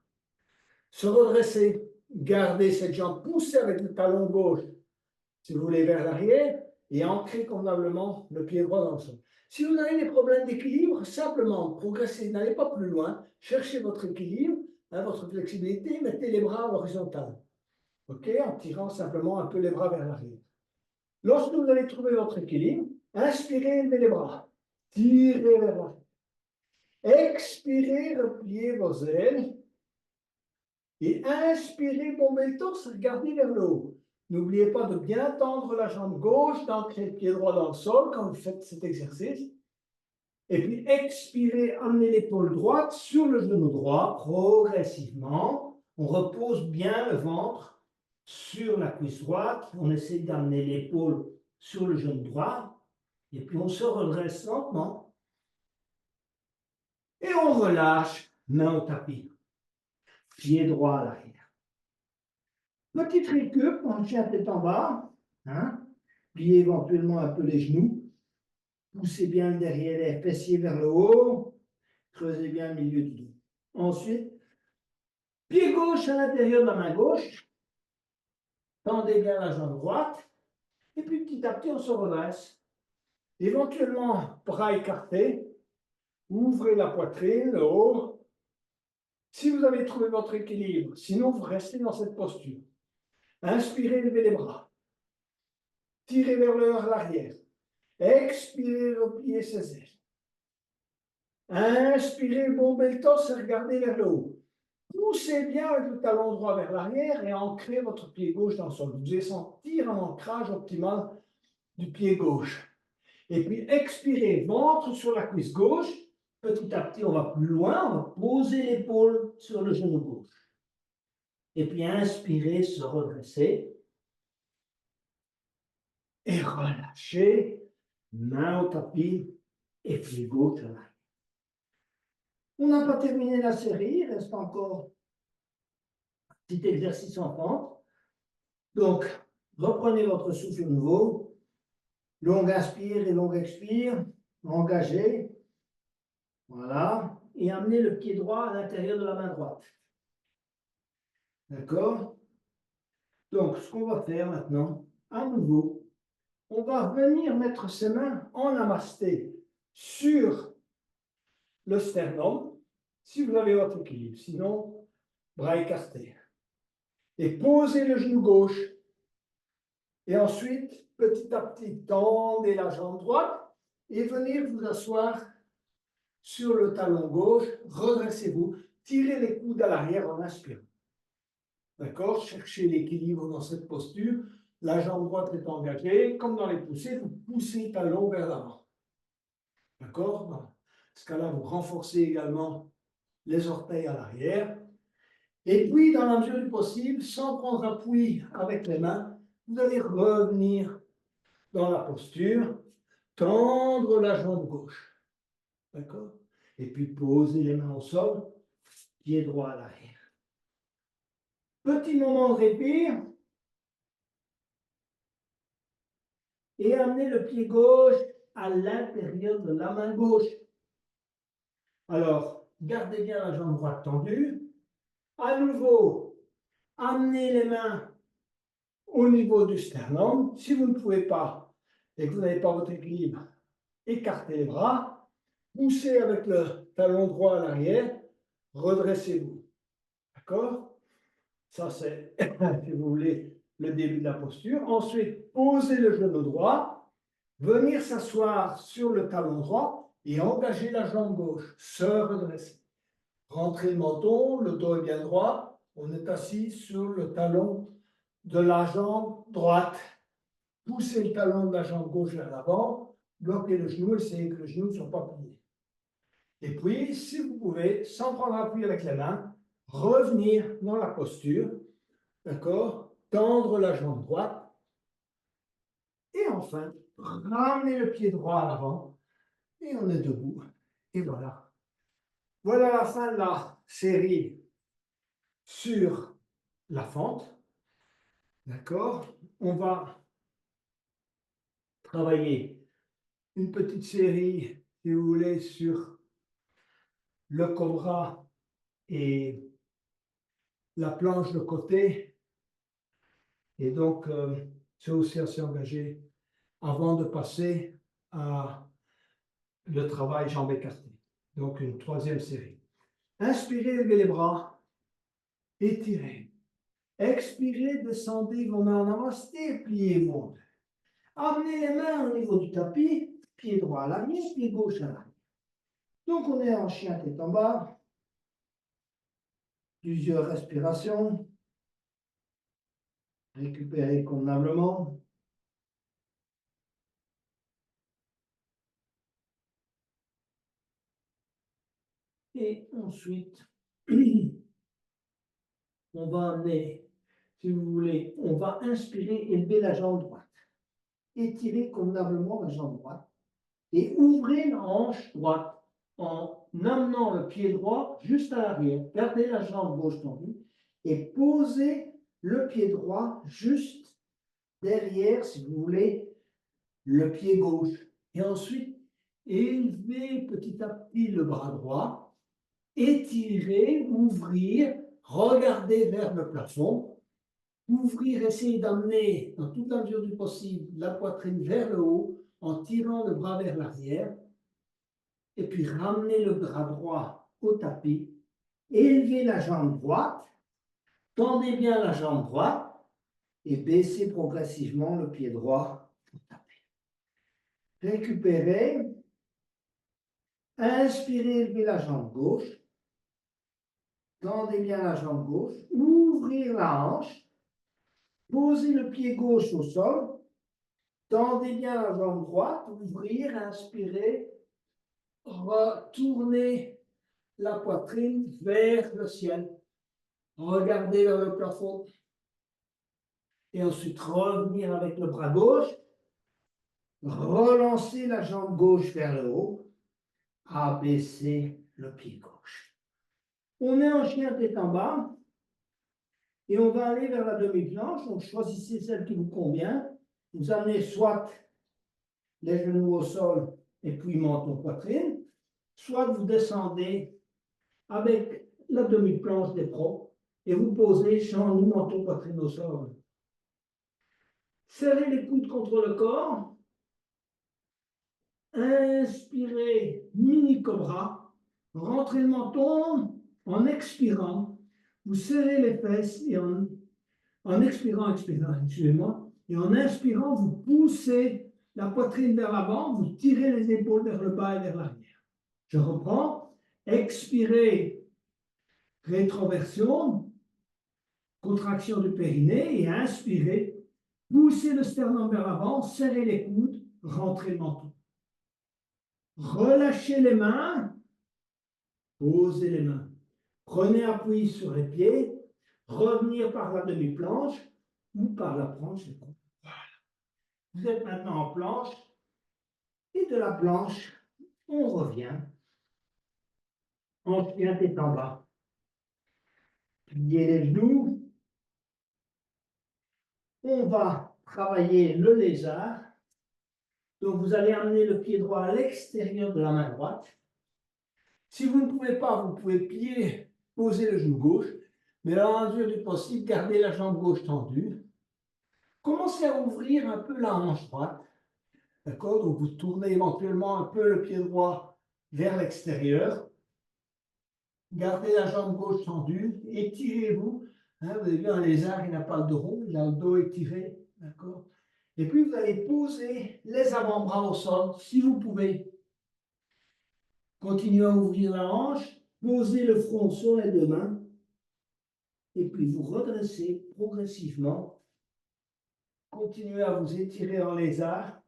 se redresser, garder cette jambe poussée avec le talon gauche, si vous voulez, vers l'arrière, et ancrer convenablement le pied droit dans le sol. Si vous avez des problèmes d'équilibre, simplement progressez, n'allez pas plus loin, cherchez votre équilibre, votre flexibilité, mettez les bras à l'horizontale, en tirant simplement un peu les bras vers l'arrière. Lorsque vous allez trouver votre équilibre, inspirez, levez les bras, tirez vers l'arrière. Expirez, repliez vos ailes, et inspirez, bombez le torse, regardez vers le haut. N'oubliez pas de bien tendre la jambe gauche, d'ancrer le pied droit dans le sol quand vous faites cet exercice. Et puis expirez, amenez l'épaule droite sur le genou droit, progressivement. On repose bien le ventre sur la cuisse droite. On essaie d'amener l'épaule sur le genou droit. Et puis on se redresse lentement. Et on relâche, main au tapis. Pied droit à l'arrière. Petite récup, on tient tête en bas, pliez éventuellement un peu les genoux, poussez bien le derrière les fessiers vers le haut, creusez bien le milieu du dos. Ensuite, pied gauche à l'intérieur de la main gauche, tendez bien la jambe droite, et puis petit à petit on se redresse. Éventuellement, bras écartés, ouvrez la poitrine, le haut. Si vous avez trouvé votre équilibre, sinon vous restez dans cette posture. Inspirez, levez les bras. Tirez vers l'arrière. Expirez, repliez ses ailes. Inspirez, bombez le torse et regardez vers le haut. Poussez bien avec le talon droit vers l'arrière et ancrez votre pied gauche dans le sol. Vous devez sentir un ancrage optimal du pied gauche. Et puis expirez, ventre sur la cuisse gauche. Petit à petit, on va plus loin, on va poser l'épaule sur le genou gauche. Et puis inspirez, se redresser. Et relâchez, main au tapis et pied gauche à l'arrière. On n'a pas terminé la série, il reste encore un petit exercice en pente. Donc, reprenez votre souffle nouveau. Longue inspire et longue expire. Engagez. Voilà. Et amenez le pied droit à l'intérieur de la main droite. D'accord? Donc, ce qu'on va faire maintenant, à nouveau, on va venir mettre ses mains en namasté sur le sternum, si vous avez votre équilibre. Sinon, bras écartés. Et posez le genou gauche. Et ensuite, petit à petit, tendez la jambe droite et venez vous asseoir sur le talon gauche. Redressez-vous. Tirez les coudes à l'arrière en inspirant. D'accord? Cherchez l'équilibre dans cette posture. La jambe droite est engagée. Comme dans les poussées, vous poussez le talon vers l'avant. D'accord? Dans ce cas-là, vous renforcez également les orteils à l'arrière. Et puis, dans la mesure du possible, sans prendre appui avec les mains, vous allez revenir dans la posture, tendre la jambe gauche. D'accord? Et puis, poser les mains au sol, pied droit à l'arrière. Petit moment de répit. Et amenez le pied gauche à l'intérieur de la main gauche. Alors, gardez bien la jambe droite tendue. À nouveau, amenez les mains au niveau du sternum. Si vous ne pouvez pas et que vous n'avez pas votre équilibre, écartez les bras. Poussez avec le talon droit à l'arrière. Redressez-vous. D'accord? Ça, c'est, si vous voulez, le début de la posture. Ensuite, posez le genou droit. Venir s'asseoir sur le talon droit et engager la jambe gauche. Se redresser. Rentrez le menton, le dos est bien droit. On est assis sur le talon de la jambe droite. Poussez le talon de la jambe gauche vers l'avant. Bloquez le genou, essayez que le genou ne soit pas plié. Et puis, si vous pouvez, sans prendre appui avec les mains, revenir dans la posture. D'accord? Tendre la jambe droite. Et enfin, ramener le pied droit à l'avant. Et on est debout. Et voilà. Voilà la fin de la série sur la fente. D'accord? On va travailler une petite série, si vous voulez, sur le cobra et la planche de côté. Et donc, c'est aussi assez engagé avant de passer à le travail jambes écartées. Donc, une troisième série. Inspirez, levez les bras, étirez. Expirez, descendez vos mains en avant, dépliez-vous. Amenez les mains au niveau du tapis, pied droit à l'arrière, pied gauche à l'arrière. Donc, on est en chien tête en bas. Plusieurs respirations. Récupérez convenablement. Et ensuite, on va amener, si vous voulez, on va inspirer, élever la jambe droite. Étirez convenablement la jambe droite. Et ouvrez la hanche droite en amenant le pied droit juste à l'arrière. Gardez la jambe gauche tendue et posez le pied droit juste derrière, si vous voulez, le pied gauche. Et ensuite, élevez petit à petit le bras droit, étirez, ouvrir, regardez vers le plafond, ouvrir, essayez d'amener, dans toute la mesure du possible, la poitrine vers le haut en tirant le bras vers l'arrière. Et puis ramenez le bras droit au tapis, élevez la jambe droite, tendez bien la jambe droite et baissez progressivement le pied droit au tapis. Récupérez, inspirez, élevez la jambe gauche, tendez bien la jambe gauche, ouvrez la hanche, posez le pied gauche au sol, tendez bien la jambe droite, ouvrir, inspirez, retournez la poitrine vers le ciel. Regardez vers le plafond. Et ensuite revenir avec le bras gauche. Relancer la jambe gauche vers le haut. Abaisser le pied gauche. On est en chien tête en bas. Et on va aller vers la demi-planche. Donc choisissez celle qui vous convient. Vous amenez soit les genoux au sol et puis menton poitrine. Soit vous descendez avec la demi-planche des pros et vous posez genou, menton, poitrine au sol. Serrez les coudes contre le corps. Inspirez, mini cobra. rentrez le menton en expirant. Vous serrez les fesses et en expirant, excusez-moi, et en inspirant, vous poussez la poitrine vers l'avant, vous tirez les épaules vers le bas et vers l'arrière. Je reprends. Expirez, rétroversion, contraction du périnée, et inspirez, poussez le sternum vers l'avant, serrez les coudes, rentrez le menton. Relâchez les mains, posez les mains. Prenez appui sur les pieds, revenir par la demi-planche ou par la planche. Voilà. Vous êtes maintenant en planche, et de la planche, on revient en chien tête en bas. Pliez les genoux. On va travailler le lézard. Donc, vous allez amener le pied droit à l'extérieur de la main droite. Si vous ne pouvez pas, vous pouvez plier, poser le genou gauche, mais à la mesure du possible, gardez la jambe gauche tendue. Commencez à ouvrir un peu la hanche droite. D'accord? Donc, vous tournez éventuellement un peu le pied droit vers l'extérieur. Gardez la jambe gauche tendue, étirez-vous. Hein, vous avez vu un lézard, il n'a pas le dos rond, il a le dos étiré. D'accord? Et puis vous allez poser les avant-bras au sol, si vous pouvez. Continuez à ouvrir la hanche, posez le front sur les deux mains, et puis vous redressez progressivement. Continuez à vous étirer en lézard.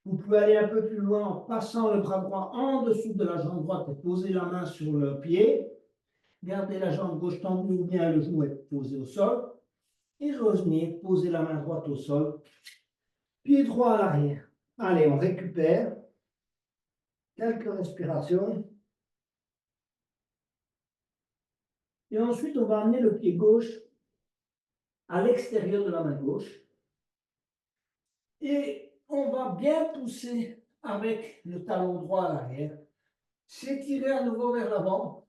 Vous pouvez aller un peu plus loin en passant le bras droit en dessous de la jambe droite et poser la main sur le pied. Gardez la jambe gauche tendue ou bien le genou est posé au sol. Et revenez, posez la main droite au sol. Pied droit à l'arrière. Allez, on récupère. Quelques respirations. Et ensuite, on va amener le pied gauche à l'extérieur de la main gauche. Et on va bien pousser avec le talon droit à l'arrière. S'étirer à nouveau vers l'avant.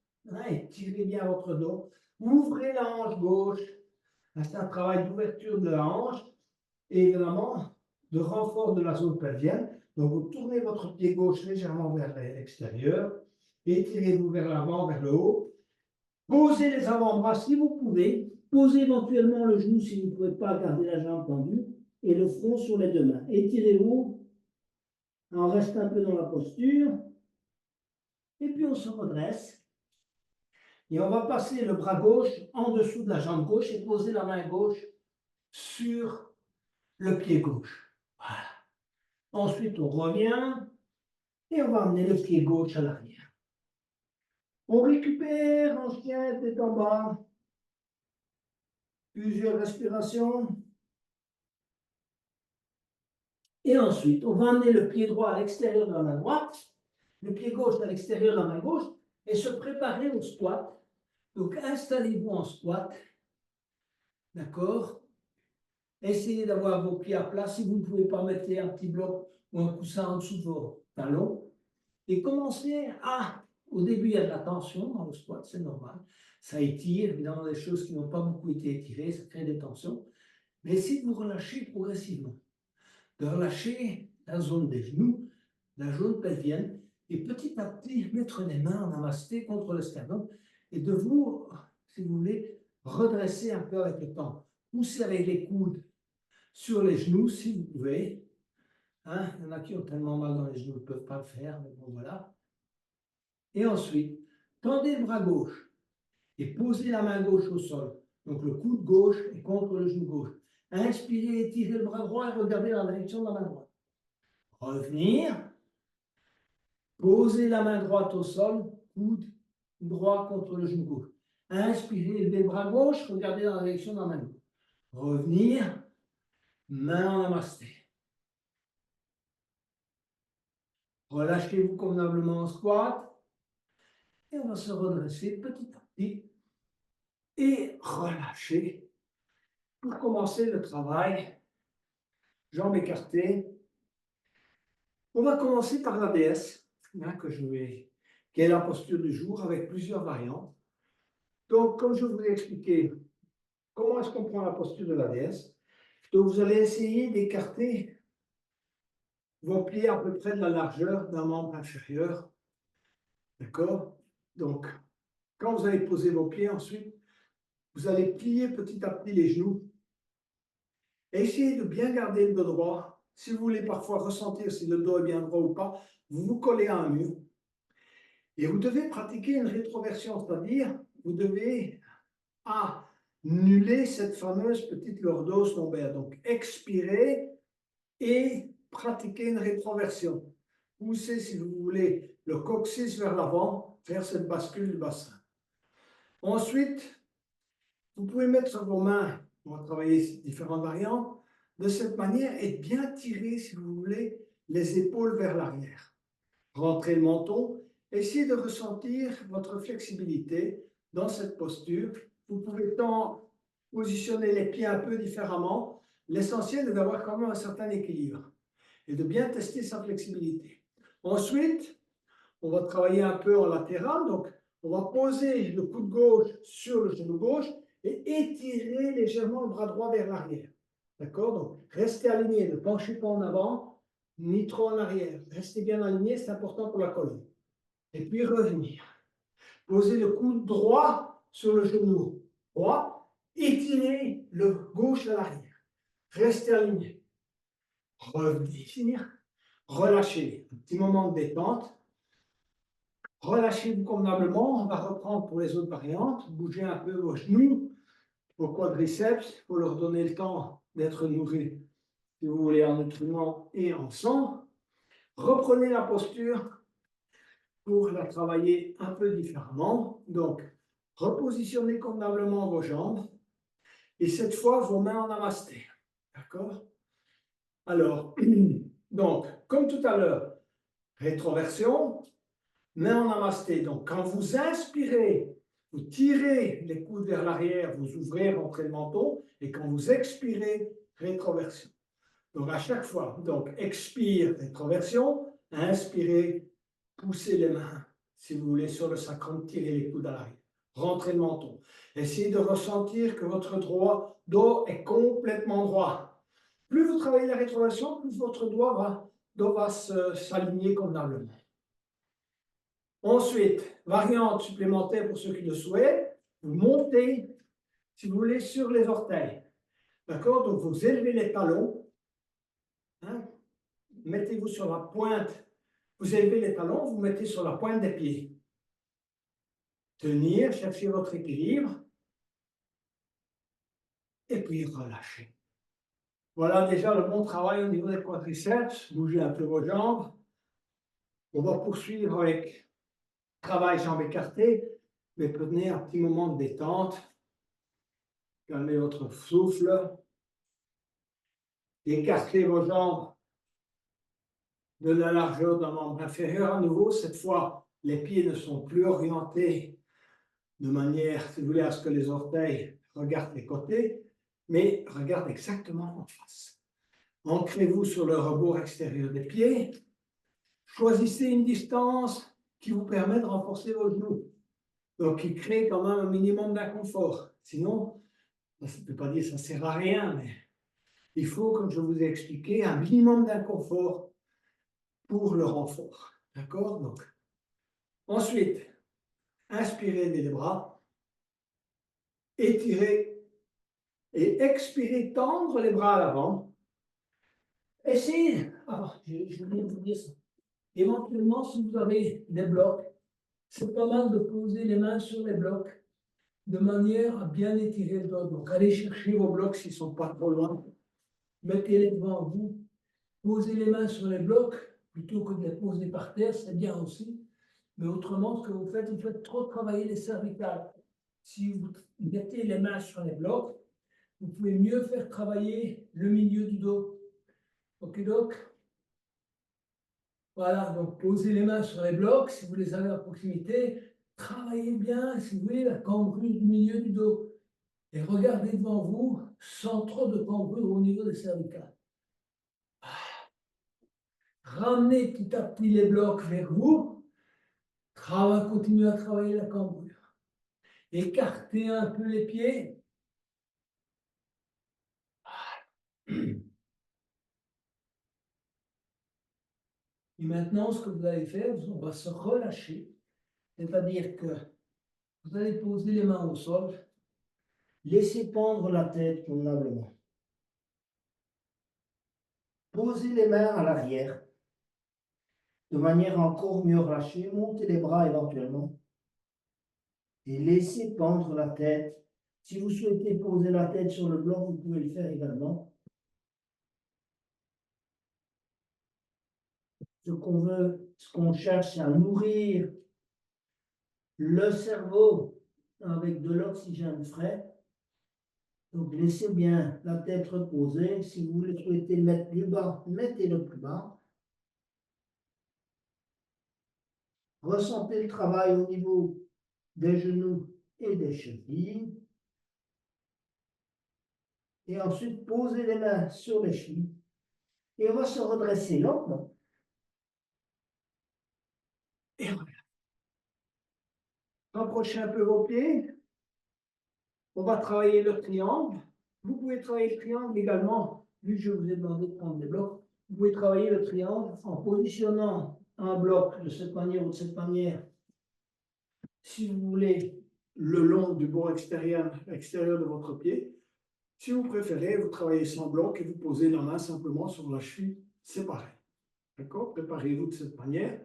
Étirez bien votre dos. Ouvrez la hanche gauche. C'est un travail d'ouverture de la hanche et évidemment de renfort de la zone pelvienne. Donc vous tournez votre pied gauche légèrement vers l'extérieur. Étirez-vous vers l'avant, vers le haut. Posez les avant-bras si vous pouvez. Posez éventuellement le genou si vous ne pouvez pas garder la jambe tendue. Et le front sur les deux mains. Étirez-vous. On reste un peu dans la posture. Et puis on se redresse. Et on va passer le bras gauche en dessous de la jambe gauche et poser la main gauche sur le pied gauche. Voilà. Ensuite, on revient et on va amener le pied gauche à l'arrière. On récupère en chien tête en bas. Plusieurs respirations. Et ensuite, on va amener le pied droit à l'extérieur de la main droite, le pied gauche à l'extérieur de la main gauche et se préparer au squat. Donc, installez-vous en squat. D'accord? Essayez d'avoir vos pieds à plat. Si vous ne pouvez pas, mettez un petit bloc ou un coussin en dessous de vos talons. Et commencez au début, il y a de la tension dans le squat, c'est normal. Ça étire, évidemment, des choses qui n'ont pas beaucoup été étirées, ça crée des tensions. Mais essayez de vous relâcher progressivement. De relâcher la zone des genoux, la zone pelvienne, et petit à petit, mettre les mains en namasté contre le sternum, et de vous, si vous voulez, redresser un peu avec le temps. Poussez avec les coudes sur les genoux, si vous pouvez. Il y en a qui ont tellement mal dans les genoux, ils ne peuvent pas le faire, mais bon, voilà. Et ensuite, tendez le bras gauche et posez la main gauche au sol. Donc le coude gauche est contre le genou gauche. Inspirez, étirez le bras droit et regardez la direction de la main droite. Revenir. Posez la main droite au sol, coude droit contre le genou gauche. Inspirez, élevez le bras gauche, regardez dans la direction de la main gauche. Revenir, main en namasté. Relâchez-vous convenablement en squat. Et on va se redresser petit à petit et relâcher pour commencer le travail. Jambes écartées. On va commencer par l'ADS, qui est la posture du jour avec plusieurs variantes. Donc, comme je vous ai expliqué, comment est-ce qu'on prend la posture de l'ADS? Donc, vous allez essayer d'écarter vos pieds à peu près de la largeur d'un membre inférieur. D'accord? Donc, quand vous allez poser vos pieds ensuite, vous allez plier petit à petit les genoux. Essayez de bien garder le dos droit. Si vous voulez parfois ressentir si le dos est bien droit ou pas, vous vous collez à un mur. Et vous devez pratiquer une rétroversion, c'est-à-dire vous devez annuler cette fameuse petite lordose lombaire. Donc, expirez et pratiquez une rétroversion. Poussez, si vous voulez, le coccyx vers l'avant, faire cette bascule du bassin. Ensuite, vous pouvez mettre sur vos mains, on va travailler différentes variantes, de cette manière et bien tirer, si vous voulez, les épaules vers l'arrière. Rentrez le menton, essayez de ressentir votre flexibilité dans cette posture. Vous pouvez tant positionner les pieds un peu différemment. L'essentiel est d'avoir quand même un certain équilibre et de bien tester sa flexibilité. Ensuite, on va travailler un peu en latéral. Donc, on va poser le coude gauche sur le genou gauche et étirer légèrement le bras droit vers l'arrière. D'accord? Donc, restez aligné, ne penchez pas en avant, ni trop en arrière. Restez bien aligné, c'est important pour la colonne. Et puis revenir. Posez le coude droit sur le genou droit, étirez le gauche à l'arrière. Restez aligné. Revenir, relâchez. Un petit moment de détente. Relâchez-vous convenablement. On va reprendre pour les autres variantes. Bougez un peu vos genoux, vos quadriceps, pour leur donner le temps d'être nourris, si vous voulez, en nutriments et en sang. Reprenez la posture pour la travailler un peu différemment. Donc, repositionnez convenablement vos jambes et cette fois vos mains en namasté. D'accord? Alors, donc, comme tout à l'heure, rétroversion, main en namasté. Donc, quand vous inspirez, vous tirez les coudes vers l'arrière, vous ouvrez, rentrez le menton, et quand vous expirez, rétroversion. Donc, à chaque fois, donc, expire, rétroversion, inspirez, poussez les mains, si vous voulez, sur le sacrum, tirez les coudes à l'arrière. Rentrez le menton. Essayez de ressentir que votre dos est complètement droit. Plus vous travaillez la rétroversion, plus votre dos va s'aligner convenablement. Ensuite, variante supplémentaire pour ceux qui le souhaitent, vous montez, si vous voulez, sur les orteils. D'accord? Donc, vous élevez les talons. Hein? Mettez-vous sur la pointe. Vous élevez les talons, vous mettez sur la pointe des pieds. Tenir, chercher votre équilibre. Et puis relâchez. Voilà déjà le bon travail au niveau des quadriceps. Bougez un peu vos jambes. On va poursuivre avec travail jambes écartées, mais prenez un petit moment de détente. Calmez votre souffle. Écartez vos jambes de la largeur d'un membre inférieur à nouveau. Cette fois, les pieds ne sont plus orientés de manière, si vous voulez, à ce que les orteils regardent les côtés, mais regardent exactement en face. Ancrez-vous sur le rebord extérieur des pieds. Choisissez une distance qui vous permet de renforcer vos genoux. Donc, qui crée quand même un minimum d'inconfort. Sinon, ça ne peut pas dire que ça ne sert à rien, mais il faut, comme je vous ai expliqué, un minimum d'inconfort pour le renfort. D'accord? Donc, ensuite, inspirez les bras, étirez et expirez, tendre les bras à l'avant. Essayez, je viens de vous dire ça. Éventuellement, si vous avez des blocs, c'est pas mal de poser les mains sur les blocs de manière à bien étirer le dos. Donc, allez chercher vos blocs s'ils ne sont pas trop loin. Mettez-les devant vous. Posez les mains sur les blocs plutôt que de les poser par terre, c'est bien aussi. Mais autrement, ce que vous faites trop travailler les cervicales. Si vous mettez les mains sur les blocs, vous pouvez mieux faire travailler le milieu du dos. Ok, donc? Voilà, donc posez les mains sur les blocs, si vous les avez à proximité, travaillez bien, si vous voulez, la cambrure du milieu du dos. Et regardez devant vous, sans trop de cambrure au niveau des cervicales. Ramenez petit à petit les blocs vers vous. Continuez à travailler la cambrure. Écartez un peu les pieds. Et maintenant, ce que vous allez faire, on va se relâcher. C'est-à-dire que vous allez poser les mains au sol, laissez pendre la tête convenablement. Posez les mains à l'arrière, de manière à encore mieux relâcher. Montez les bras éventuellement et laissez pendre la tête. Si vous souhaitez poser la tête sur le bloc, vous pouvez le faire également. Ce qu'on cherche, c'est à nourrir le cerveau avec de l'oxygène frais. Donc, laissez bien la tête reposer. Si vous le souhaitez le mettre plus bas, mettez-le plus bas. Ressentez le travail au niveau des genoux et des chevilles. Et ensuite, posez les mains sur les chevilles. Et on va se redresser lentement. Et voilà. Rapprochez un peu vos pieds. On va travailler le triangle. Vous pouvez travailler le triangle également, vu que je vous ai demandé de prendre des blocs. Vous pouvez travailler le triangle en positionnant un bloc de cette manière ou de cette manière. Si vous voulez, le long du bord extérieur de votre pied. Si vous préférez, vous travaillez sans bloc et vous posez la main simplement sur la cheville séparée. D'accord? Préparez-vous de cette manière.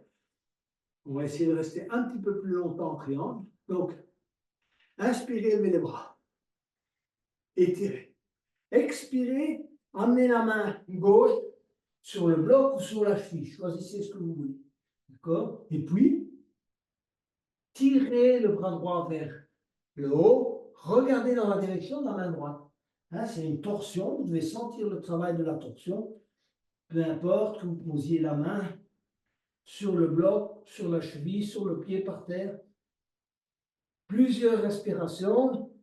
On va essayer de rester un petit peu plus longtemps en triangle. Donc, inspirez, levez les bras. Étirez. Expirez, amenez la main gauche sur le bloc ou sur la cheville. Choisissez ce que vous voulez. D'accord? Et puis, tirez le bras droit vers le haut. Regardez dans la direction de la main droite. Hein, c'est une torsion. Vous devez sentir le travail de la torsion. Peu importe que vous posiez la main sur le bloc, sur la cheville, sur le pied par terre. Plusieurs respirations.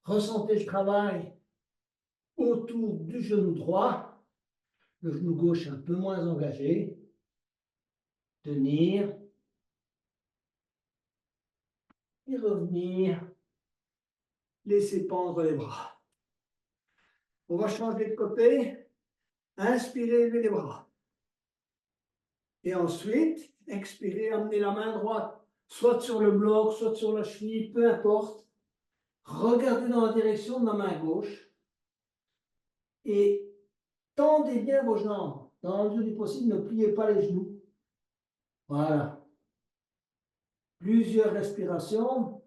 Ressentez le travail autour du genou droit. Le genou gauche un peu moins engagé. Tenir. Et revenir. Laissez pendre les bras. On va changer de côté. Inspirez, levez les bras. Et ensuite, expirez, amenez la main droite, soit sur le bloc, soit sur la cheville, peu importe. Regardez dans la direction de la main gauche. Et tendez bien vos jambes. Dans la mesure du possible, ne pliez pas les genoux. Voilà. Plusieurs respirations.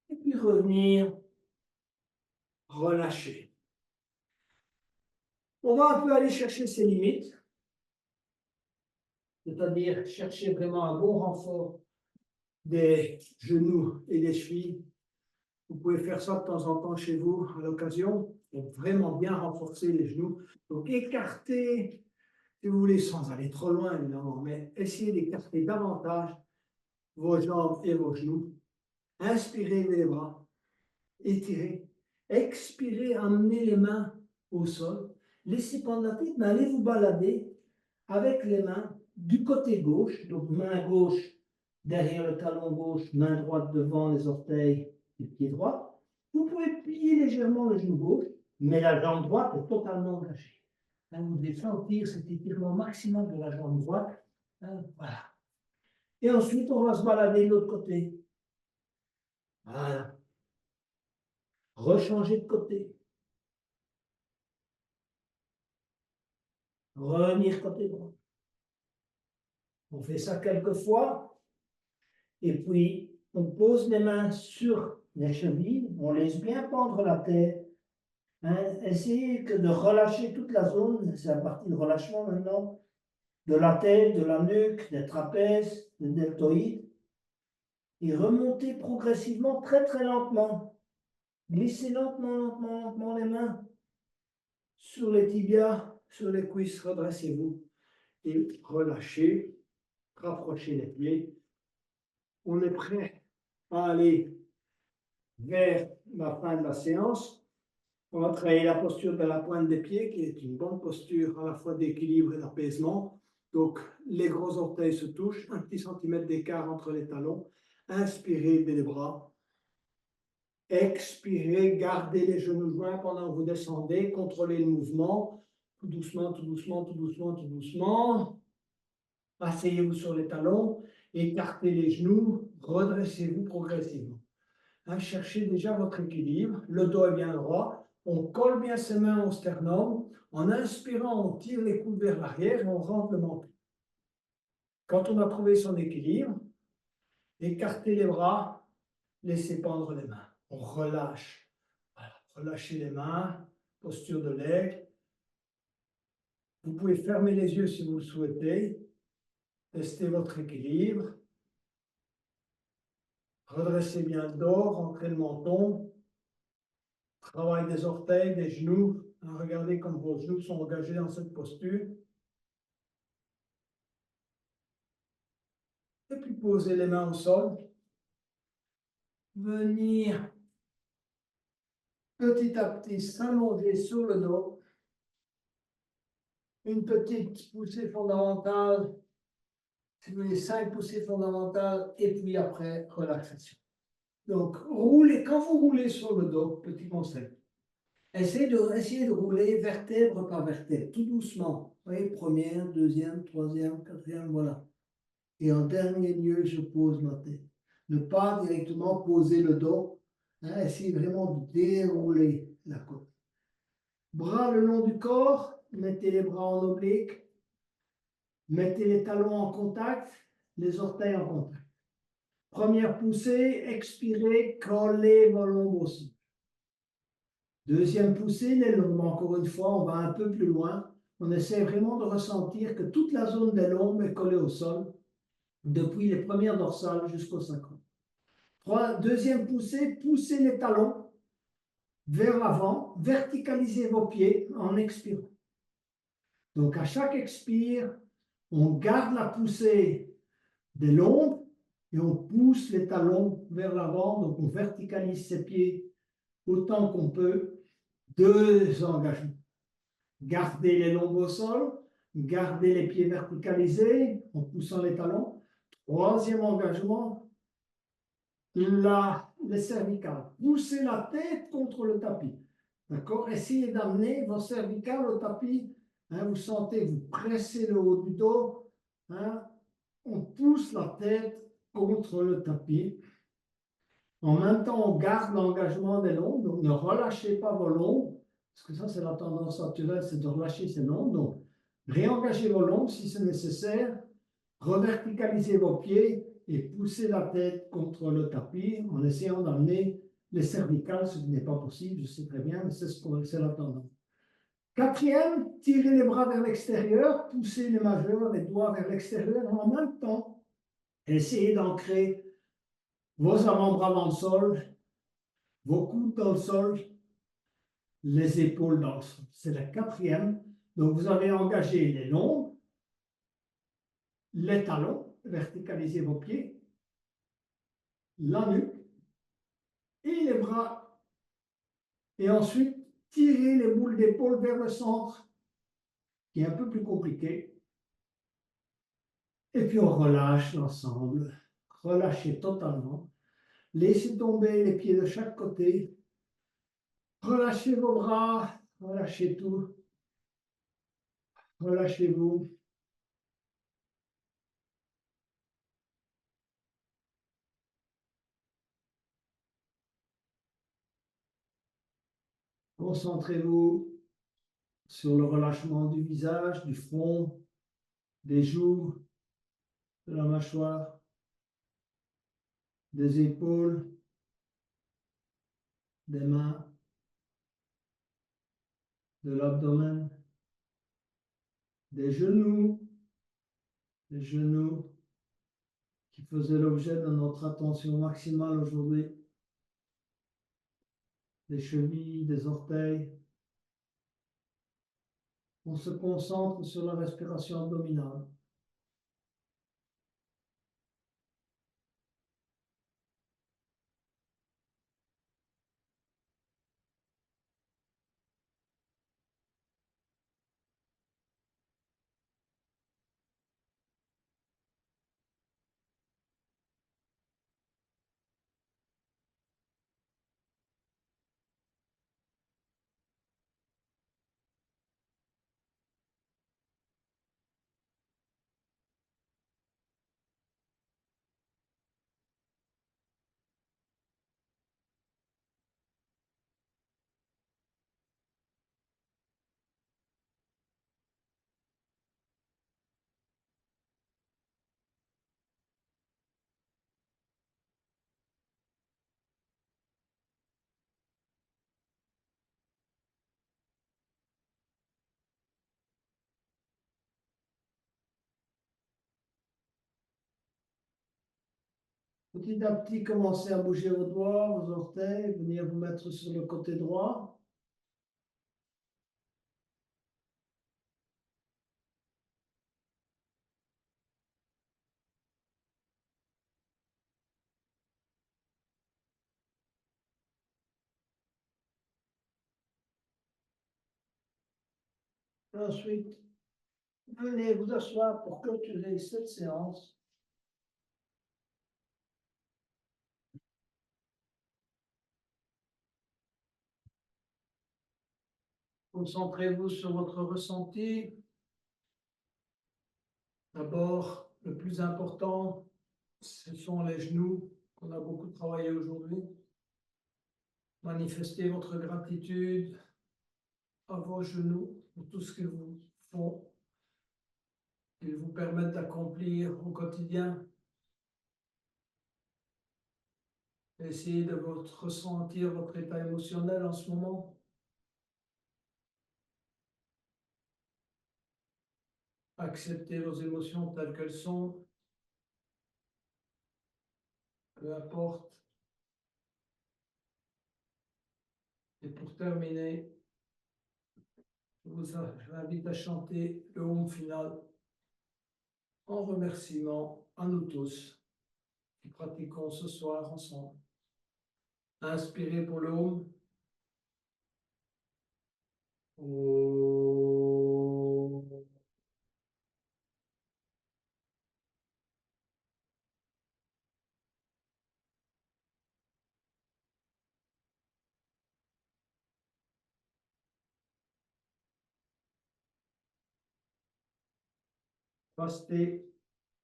Et puis revenir. Relâcher. On va un peu aller chercher ses limites. C'est-à-dire chercher vraiment un bon renfort des genoux et des chevilles. Vous pouvez faire ça de temps en temps chez vous à l'occasion pour vraiment bien renforcer les genoux. Donc écartez, si vous voulez, sans aller trop loin évidemment, mais essayez d'écarter davantage vos jambes et vos genoux. Inspirez les bras, étirez. Expirez, amenez les mains au sol. Laissez prendre la tête, mais allez vous balader avec les mains du côté gauche, donc main gauche derrière le talon gauche, main droite devant les orteils du pied droit. Vous pouvez plier légèrement le genou gauche, mais la jambe droite est totalement engagée. Vous devez sentir cet étirement maximum de la jambe droite. Voilà. Et ensuite, on va se balader de l'autre côté. Voilà. Rechanger de côté. Revenir côté droit. On fait ça quelques fois. Et puis, on pose les mains sur les chevilles. On laisse bien pendre la tête. Essayez de relâcher toute la zone. C'est la partie de relâchement maintenant. De la tête, de la nuque, des trapèzes, des deltoïdes. Et remontez progressivement, très très lentement. Glissez lentement les mains sur les tibias, sur les cuisses. Redressez-vous et relâchez. Rapprochez les pieds. On est prêt à aller vers la fin de la séance. On va travailler la posture de la pointe des pieds, qui est une bonne posture à la fois d'équilibre et d'apaisement. Donc, les gros orteils se touchent, un petit centimètre d'écart entre les talons. Inspirez, levez les bras. Expirez, gardez les genoux joints pendant que vous descendez, contrôlez le mouvement, tout doucement, tout doucement, tout doucement, tout doucement. Asseyez-vous sur les talons, écartez les genoux, redressez-vous progressivement. Hein, cherchez déjà votre équilibre, le dos est bien droit, on colle bien ses mains au sternum, en inspirant, on tire les coudes vers l'arrière et on rentre le menton. Quand on a trouvé son équilibre, écartez les bras, laissez pendre les mains. On relâche. Voilà. Relâchez les mains, posture de l'aigle. Vous pouvez fermer les yeux si vous le souhaitez. Testez votre équilibre. Redressez bien le dos, rentrez le menton. Travail des orteils, des genoux. Hein, regardez comme vos genoux sont engagés dans cette posture. Et puis posez les mains au sol. Venir petit à petit s'allonger sur le dos. Une petite poussée fondamentale. Si vous voulez, 5 poussées fondamentales. Et puis après, relaxation. Donc, roulez. Quand vous roulez sur le dos, petit conseil. Essayez de rouler vertèbre par vertèbre, tout doucement. Vous voyez, première, deuxième, troisième, quatrième, voilà. Et en dernier lieu, je pose ma tête. Ne pas directement poser le dos. Hein, essayez vraiment de dérouler la côte. Bras le long du corps, mettez les bras en oblique. Mettez les talons en contact, les orteils en contact. Première poussée, expirez, collez vos lombes au sol. Deuxième poussée, les lombes. Encore une fois, on va un peu plus loin. On essaie vraiment de ressentir que toute la zone des lombes est collée au sol, depuis les premières dorsales jusqu'au sacrum. Deuxième poussée, poussez les talons vers l'avant, verticalisez vos pieds en expirant. Donc à chaque expire, on garde la poussée des lombes et on pousse les talons vers l'avant, donc on verticalise ses pieds autant qu'on peut. Deux engagements. Gardez les lombes au sol, gardez les pieds verticalisés en poussant les talons. Troisième engagement, les cervicales. Poussez la tête contre le tapis. D'accord? Essayez d'amener vos cervicales au tapis. Hein, vous sentez, vous pressez le haut du dos. Hein, on pousse la tête contre le tapis. En même temps, on garde l'engagement des lombes, donc ne relâchez pas vos lombes, parce que ça, c'est la tendance naturelle, c'est de relâcher ces lombes. Donc, réengagez vos lombes si c'est nécessaire, reverticalisez vos pieds et poussez la tête contre le tapis en essayant d'amener les cervicales, ce qui n'est pas possible, je sais très bien, mais c'est la tendance. Quatrième, tirez les bras vers l'extérieur, poussez les majeurs, les doigts vers l'extérieur, en même temps, essayez d'ancrer vos avant-bras dans le sol, vos coudes dans le sol, les épaules dans le sol. C'est la quatrième. Donc, vous avez engagé les lombes, les talons, verticalisez vos pieds, la nuque et les bras. Et ensuite, tirez les boules d'épaule vers le centre, qui est un peu plus compliqué. Et puis, on relâche l'ensemble. Relâchez totalement. Laissez tomber les pieds de chaque côté. Relâchez vos bras. Relâchez tout. Relâchez-vous. Concentrez-vous sur le relâchement du visage, du front, des joues, de la mâchoire, des épaules, des mains, de l'abdomen, des genoux qui faisaient l'objet de notre attention maximale aujourd'hui, des chevilles, des orteils. On se concentre sur la respiration abdominale. Petit à petit, commencez à bouger vos doigts, vos orteils, venir vous mettre sur le côté droit. Ensuite, venez vous asseoir pour clôturer cette séance. Concentrez-vous sur votre ressenti. D'abord, le plus important, ce sont les genoux qu'on a beaucoup travaillé aujourd'hui. Manifestez votre gratitude à vos genoux pour tout ce qu'ils vous font, qu'ils vous permettent d'accomplir au quotidien. Essayez de ressentir votre état émotionnel en ce moment. Acceptez vos émotions telles qu'elles sont, peu importe. Et pour terminer, je vous invite à chanter le hymne final en remerciement à nous tous qui pratiquons ce soir ensemble. Inspirez pour le hymne. Namaste,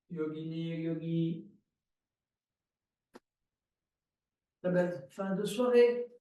Yogini et Yogi. Très belle fin de soirée.